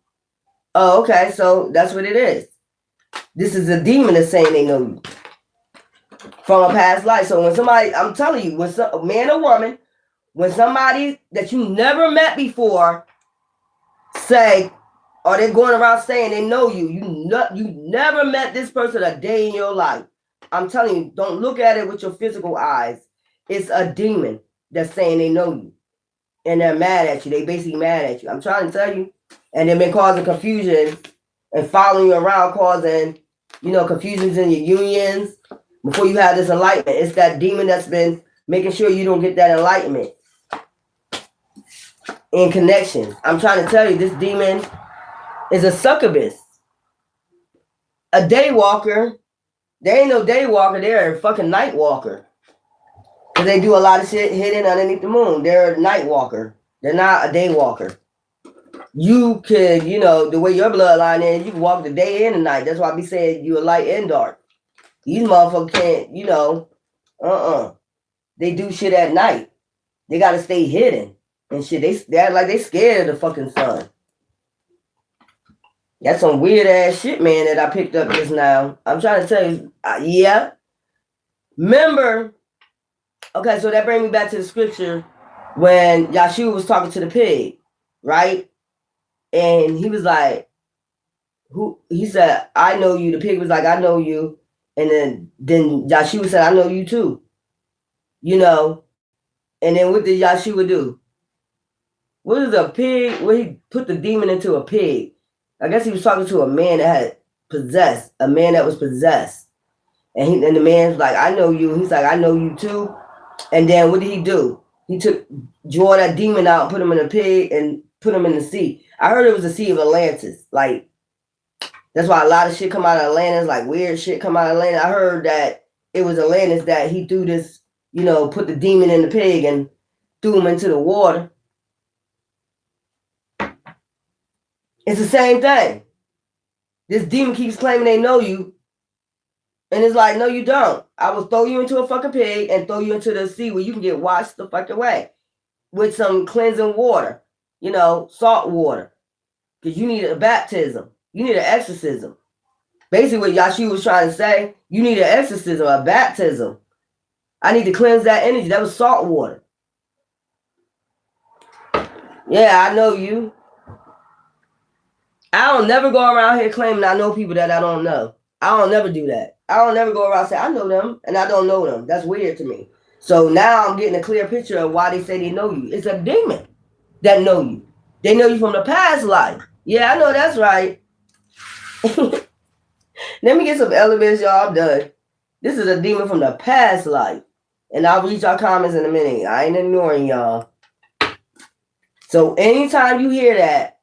Oh, okay. So that's what it is. This is a demon that's saying they know you from a past life. So when somebody, I'm telling you, when a man or woman, when somebody that you never met before say, or they're going around saying they know you, you never met this person a day in your life. I'm telling you, don't look at it with your physical eyes. It's a demon that's saying they know you. And they're mad at you. They basically mad at you. I'm trying to tell you. And they've been causing confusion and following you around, causing, confusions in your unions before you have this enlightenment. It's that demon that's been making sure you don't get that enlightenment in connection. I'm trying to tell you, this demon is a succubus. A day walker. They ain't no day walker. They're a fucking night walker. Because they do a lot of shit hidden underneath the moon. They're a night walker. They're not a day walker. You could, the way your bloodline is, you can walk the day and the night. That's why I be saying you a light and dark. These motherfuckers can't, They do shit at night. They got to stay hidden and shit. They act like they scared of the fucking sun. That's some weird ass shit, man, that I picked up just now. I'm trying to tell you, yeah. Remember, okay, so that brings me back to the scripture when Yahshua was talking to the pig, right? And he was like, he said, I know you. The pig was like, I know you. And then Yahshua said, I know you too. And then what did Yahshua do? What is a pig? Well, he put the demon into a pig. I guess he was talking to a man that was possessed. And the man's like, I know you. He's like, I know you too. And then what did he do? He draw that demon out and put him in a pig and put him in the sea. I heard it was the Sea of Atlantis. Like, that's why a lot of shit come out of Atlantis, like weird shit come out of Atlantis. I heard that it was Atlantis that he threw this, put the demon in the pig and threw him into the water. It's the same thing. This demon keeps claiming they know you. And it's like, no, you don't. I will throw you into a fucking pig and throw you into the sea where you can get washed the fucking way with some cleansing water, salt water. Because you need a baptism. You need an exorcism. Basically what Yahshua was trying to say, you need an exorcism, a baptism. I need to cleanse that energy. That was salt water. Yeah, I know you. I don't never go around here claiming I know people that I don't know. I don't never do that. I don't never go around saying I know them and I don't know them. That's weird to me. So now I'm getting a clear picture of why they say they know you. It's a demon that know you. They know you from the past life. Yeah, I know that's right. Let me get some elements, y'all. I'm done. This is a demon from the past life. And I'll read y'all comments in a minute. I ain't ignoring y'all. So anytime you hear that,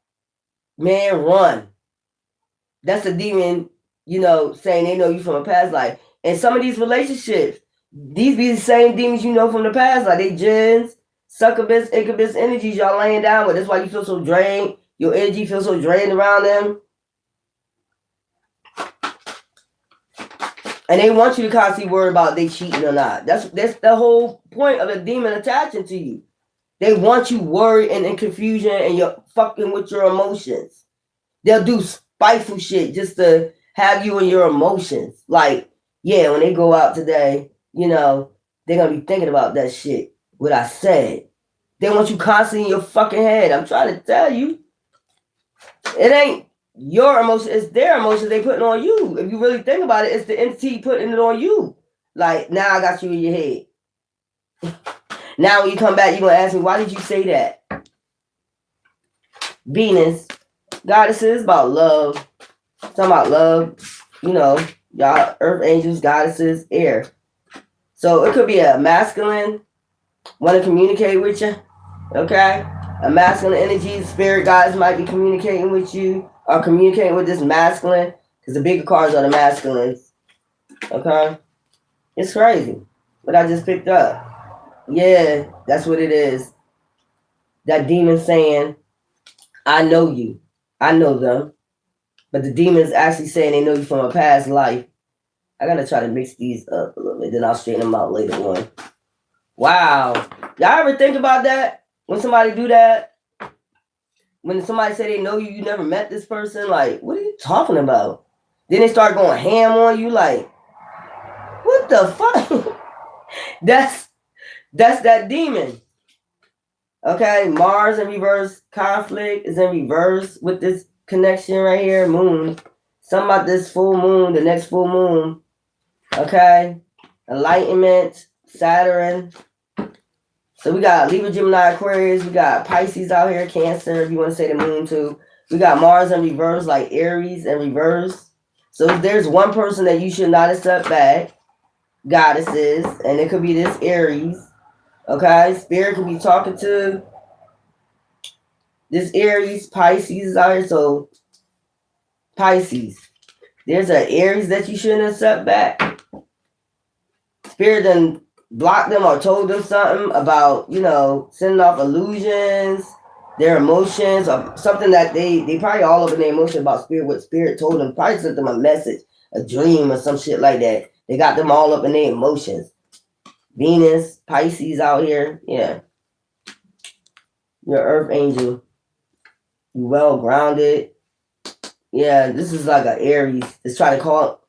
man, run. That's a demon, saying they know you from a past life. And some of these relationships, these be the same demons you know from the past, like they jinns, succubus, incubus energies y'all laying down with. That's why you feel so drained. Your energy feels so drained around them. And they want you to constantly worry about they cheating or not. That's the whole point of a demon attaching to you. They want you worried and in confusion, and you're fucking with your emotions. They'll do spiteful shit just to have you in your emotions. Like, yeah, when they go out today, they're gonna be thinking about that shit, what I said. They want you constantly in your fucking head. I'm trying to tell you. It ain't your emotion, it's their emotion they putting on you. If you really think about it, it's the entity putting it on you. Like, now I got you in your head. Now when you come back, you're gonna ask me, why did you say that? Venus, goddesses, about love. Talking about love, y'all earth angels, goddesses, air. So it could be a masculine want to communicate with you, okay? A masculine energy, spirit guides might be communicating with you or communicating with this masculine, because the bigger cards are the masculines, okay? It's crazy, but I just picked up. Yeah, that's what it is. That demon saying, I know you. I know them. But the demon's actually saying they know you from a past life. I gotta try to mix these up a little bit, then I'll straighten them out later on. Wow. Y'all ever think about that? When somebody do that? When somebody say they know you, you never met this person? Like, what are you talking about? Then they start going ham on you, like, what the fuck? That's that demon. Okay, Mars in reverse conflict is in reverse with this connection right here, moon. Something about this full moon, the next full moon. Okay, enlightenment, Saturn. So we got Libra, Gemini, Aquarius. We got Pisces out here, Cancer, if you want to say the moon too. We got Mars in reverse, like Aries in reverse. So if there's one person that you should not accept back, goddesses, and it could be this Aries. Okay, spirit could be talking to this Aries, Pisces out here. So Pisces, there's an Aries that you shouldn't accept back. Spirit then blocked them or told them something about, sending off illusions, their emotions, or something that they probably all up in their emotion about spirit. What spirit told them, probably sent them a message, a dream, or some shit like that. They got them all up in their emotions. Venus, Pisces out here, yeah. Your earth angel. You well grounded. Yeah, this is like an Aries. It's trying to call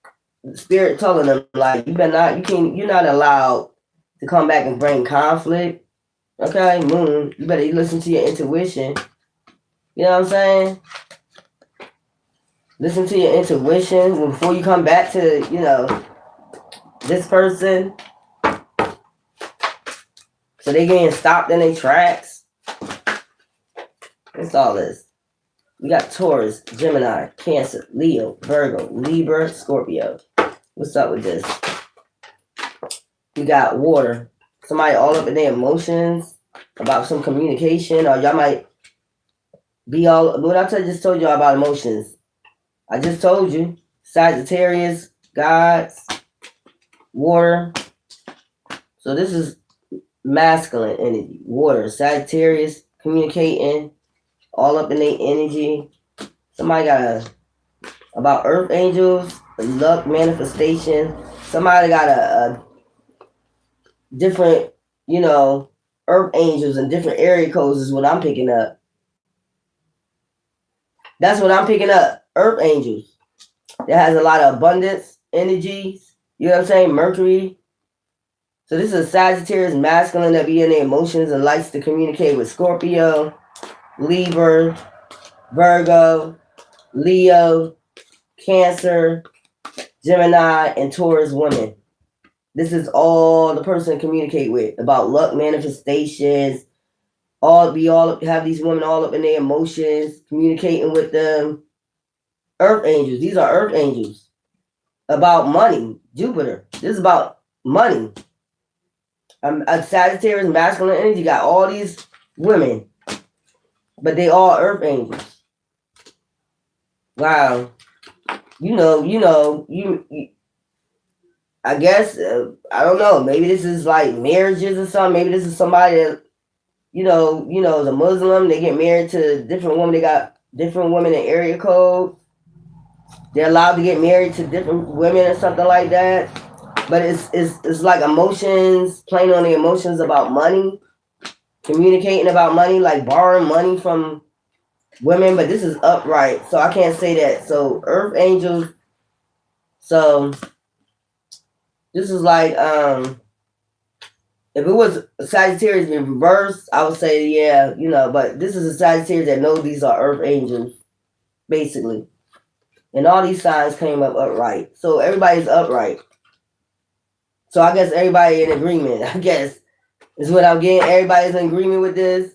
spirit, telling them like you're not allowed to come back and bring conflict. Okay, moon, you better listen to your intuition. You know what I'm saying? Listen to your intuition before you come back to, this person. So they getting stopped in their tracks. What's all this? We got Taurus, Gemini, Cancer, Leo, Virgo, Libra, Scorpio. What's up with this? We got water. Somebody all up in their emotions about some communication, or y'all might be all. What I just told y'all about emotions. I just told you. Sagittarius, gods, water. So this is masculine energy. Water, Sagittarius, communicating, all up in their energy. Somebody got about earth angels, luck manifestation. Somebody got a different, earth angels and different area codes is what I'm picking up. That's what I'm picking up. Earth angels. That has a lot of abundance, energies. You know what I'm saying? Mercury. So this is a Sagittarius masculine that be in their emotions and likes to communicate with Scorpio, Libra, Virgo, Leo, Cancer, Gemini, and Taurus women. This is all the person communicate with about luck manifestations. Have these women all up in their emotions, communicating with them. Earth angels. These are earth angels. About money. Jupiter. This is about money. A Sagittarius masculine energy got all these women but they all earth angels. Wow. You I guess, I don't know, maybe this is like marriages or something. Maybe this is somebody that, is a Muslim. They get married to different women. They got different women in area code. They're allowed to get married to different women or something like that. But it's like emotions, playing on the emotions about money, communicating about money, like borrowing money from women. But this is upright, so I can't say that. So earth angels. So this is like, if it was Sagittarius in reverse, I would say, yeah, but this is a Sagittarius that knows these are earth angels, basically. And all these signs came up upright. So everybody's upright. So I guess everybody in agreement, I guess, is what I'm getting. Everybody's in agreement with this,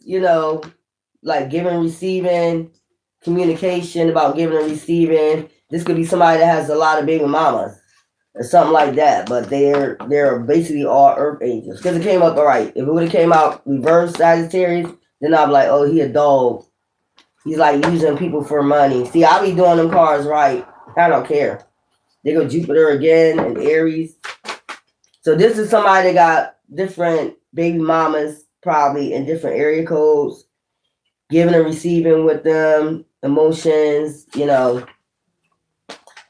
like giving, receiving, communication about giving and receiving. This could be somebody that has a lot of baby mamas or something like that, but they're basically all earth angels because it came up all right. If it would have came out reverse Sagittarius, then I'd be like, oh, he a dog. He's like using people for money. See, I be doing them cards right. I don't care. They go Jupiter again and Aries. So this is somebody that got different baby mamas probably in different area codes, giving and receiving with them, emotions,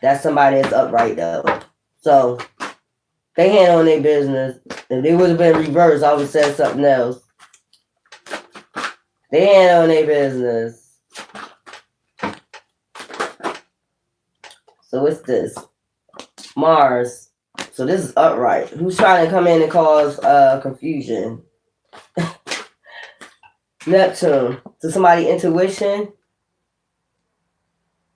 That's somebody that's upright though. So they handle their business. If they would have been reversed, I would have said something else. They handle their business. So what's this? Mars. So this is upright. Who's trying to come in and cause confusion? Neptune. So somebody intuition.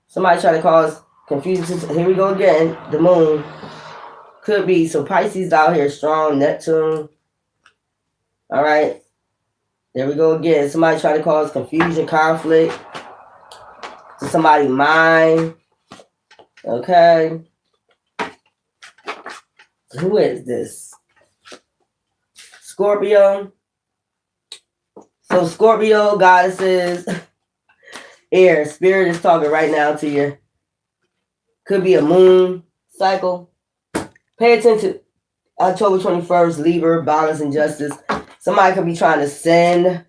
Somebody trying to cause confusion. Here we go again. The moon. Could be. So Pisces out here strong. Neptune. All right. There we go again. Somebody trying to cause confusion, conflict. To somebody's mind. Okay. Who is this? Scorpio. So Scorpio, goddesses, air, spirit is talking right now to you. Could be a moon cycle. Pay attention to October 21st, Libra, balance and justice. Somebody could be trying to send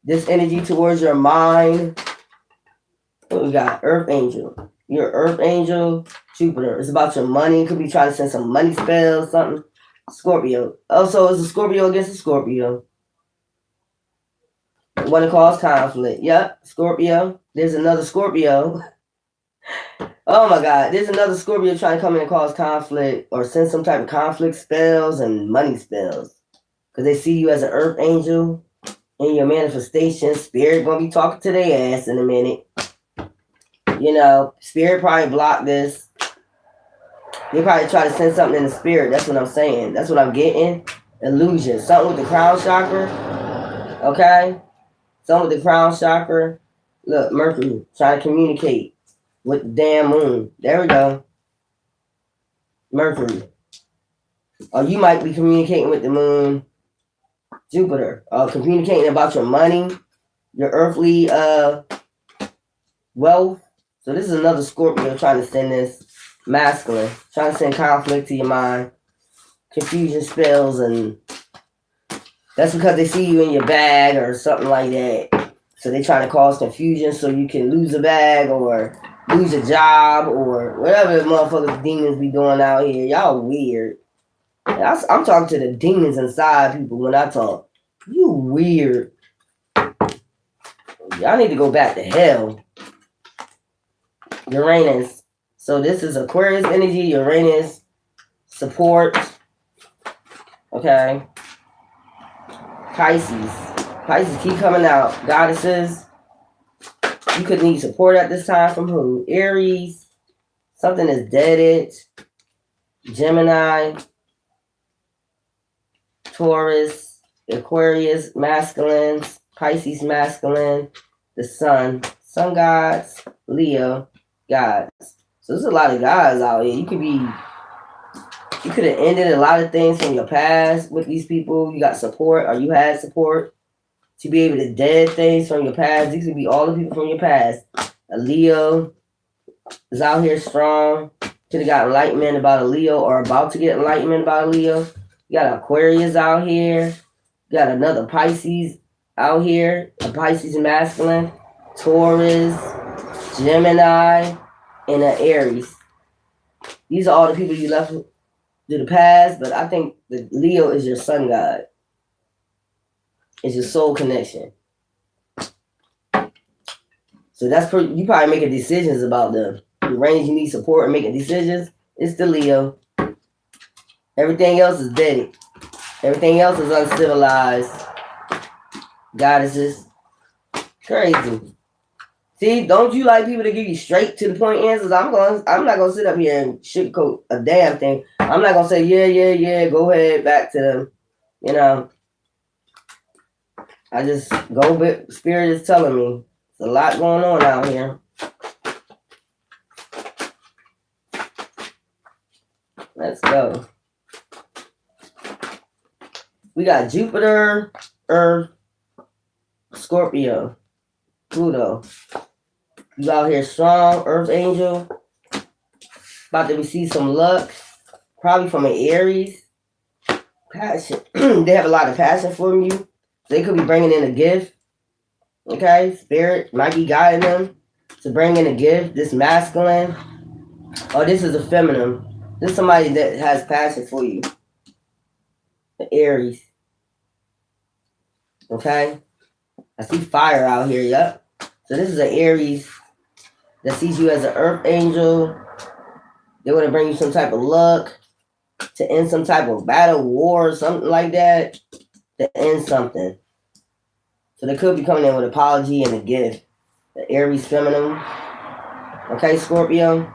this energy towards your mind. What we got? Earth angel. Your earth angel, Jupiter. It's about your money. Could be trying to send some money spells, something. Scorpio. Also, it's a Scorpio against a Scorpio. Want to cause conflict. Yep, Scorpio. There's another Scorpio. Oh my God. There's another Scorpio trying to come in and cause conflict or send some type of conflict spells and money spells. Because they see you as an earth angel in your manifestation. Spirit going to be talking to their ass in a minute. Spirit probably blocked this. They probably try to send something in the spirit. That's what I'm saying. That's what I'm getting. Illusion. Something with the crown chakra. Okay? Something with the crown chakra. Look, Mercury. Trying to communicate with the damn moon. There we go. Mercury. Or you might be communicating with the moon. Jupiter. Communicating about your money. Your earthly wealth. So this is another Scorpio trying to send this masculine, trying to send conflict to your mind, confusion spells, and that's because they see you in your bag or something like that. So they trying to cause confusion so you can lose a bag or lose a job or whatever the motherfuckers demons be doing out here. Y'all weird. I'm talking to the demons inside people when I talk. You weird. Y'all need to go back to hell. Uranus. So this is Aquarius energy, Uranus, support. Okay. Pisces. Pisces keep coming out. Goddesses. You could need support at this time from who? Aries. Something is deaded. Gemini. Taurus. Aquarius, masculines. Pisces, masculine. The sun. Sun gods. Leo. Gods. So there's a lot of guys out here. You could have ended a lot of things from your past with these people. You got support or you had support. to be able to dead things from your past. These could be all the people from your past. A Leo is out here strong. Could have got enlightenment about a Leo or about to get enlightenment about a Leo. You got Aquarius out here. You got another Pisces out here. A Pisces masculine. Taurus, Gemini, and an Aries. These are all the people you left to the past, but I think the Leo is your sun god. It's your soul connection. So that's you probably making decisions about them. The range you need support and making decisions, it's the Leo. Everything else is Vedic. Everything else is uncivilized. Goddesses. Crazy. See, don't you like people to give you straight to the point answers? I'm not gonna sit up here and sugarcoat a damn thing. I'm not gonna say, yeah, go ahead, back to them. You know. I just go with Spirit is telling me. There's a lot going on out here. Let's go. We got Jupiter, Earth, Scorpio, Pluto. You out here strong, Earth Angel. About to receive some luck. Probably from an Aries. Passion. They have a lot of passion for you. They could be bringing in a gift. Okay? Spirit might be guiding them to bring in a gift. This masculine. Oh, this is a feminine. This is somebody that has passion for you. The Aries. Okay? I see fire out here, yep. So this is an Aries that sees you as an Earth Angel. They want to bring you some type of luck to end some type of battle, war, something like that. To end something. So they could be coming in with an apology and a gift. The Aries feminine. Okay, Scorpio.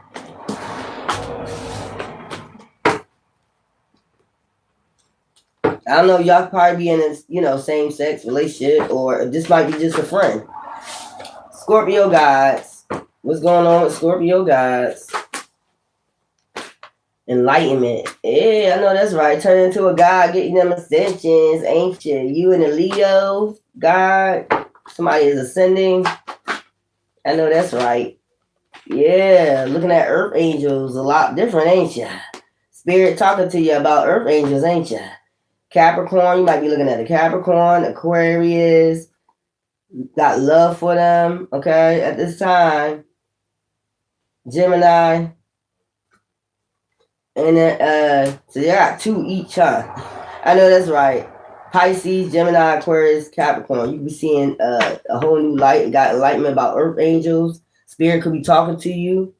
I don't know, y'all probably be in a, same-sex relationship, or this might be just a friend. Scorpio gods. What's going on with Scorpio gods? Enlightenment. Yeah, I know that's right. Turn into a god, getting them ascensions, ain't you? You and a Leo god. Somebody is ascending. I know that's right. Yeah, looking at Earth Angels, a lot different, ain't you? Spirit talking to you about Earth Angels, ain't you? Capricorn, you might be looking at a Capricorn, Aquarius. Got love for them, okay, at this time. Gemini. And then, so you got two each, huh? I know that's right. Pisces, Gemini, Aquarius, Capricorn. You can be seeing a whole new light. Got enlightenment about Earth Angels. Spirit could be talking to you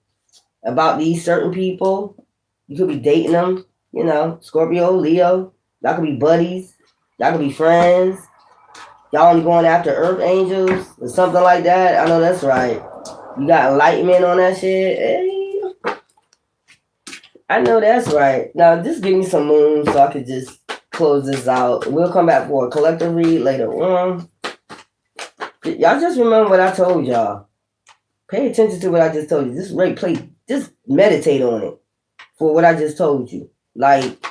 about these certain people. You could be dating them, Scorpio, Leo. Y'all could be buddies. Y'all could be friends. Y'all only going after Earth Angels or something like that. I know that's right. You got enlightenment on that shit. Hey. I know that's right. Now, just give me some moon so I could just close this out. We'll come back for a collective read later on. Y'all just remember what I told y'all. Pay attention to what I just told you. Just meditate on it for what I just told you. Like,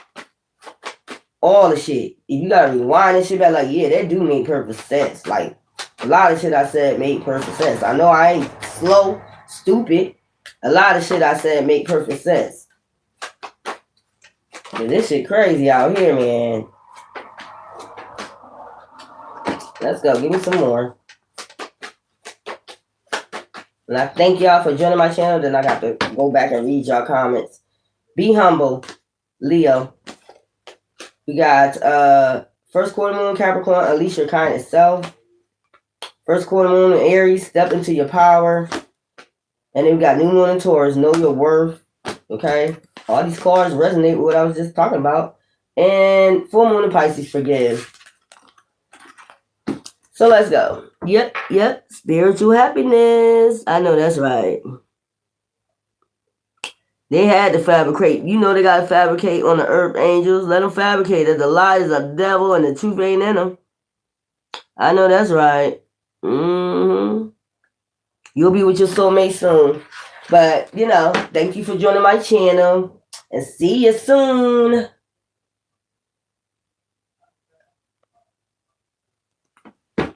all the shit. If you gotta rewind and shit back, like, yeah, that do make perfect sense. Like, a lot of shit I said made perfect sense. I know I ain't slow, stupid. A lot of shit I said made perfect sense. But this shit crazy out here, man. Let's go. Give me some more. And I thank y'all for joining my channel. Then I got to go back and read y'all comments. Be humble, Leo. We got first quarter moon, Capricorn, unleash your kindness self. First quarter moon in Aries, step into your power. And then we got new moon in Taurus, know your worth. Okay? All these cards resonate with what I was just talking about. And full moon in Pisces, forgive. So let's go. Yep. Spiritual happiness. I know that's right. They had to fabricate. You know they got to fabricate on the Earth Angels. Let them fabricate it. The lie is a devil and the truth ain't in them. I know that's right. You'll be with your soulmate soon. But, thank you for joining my channel. And see you soon.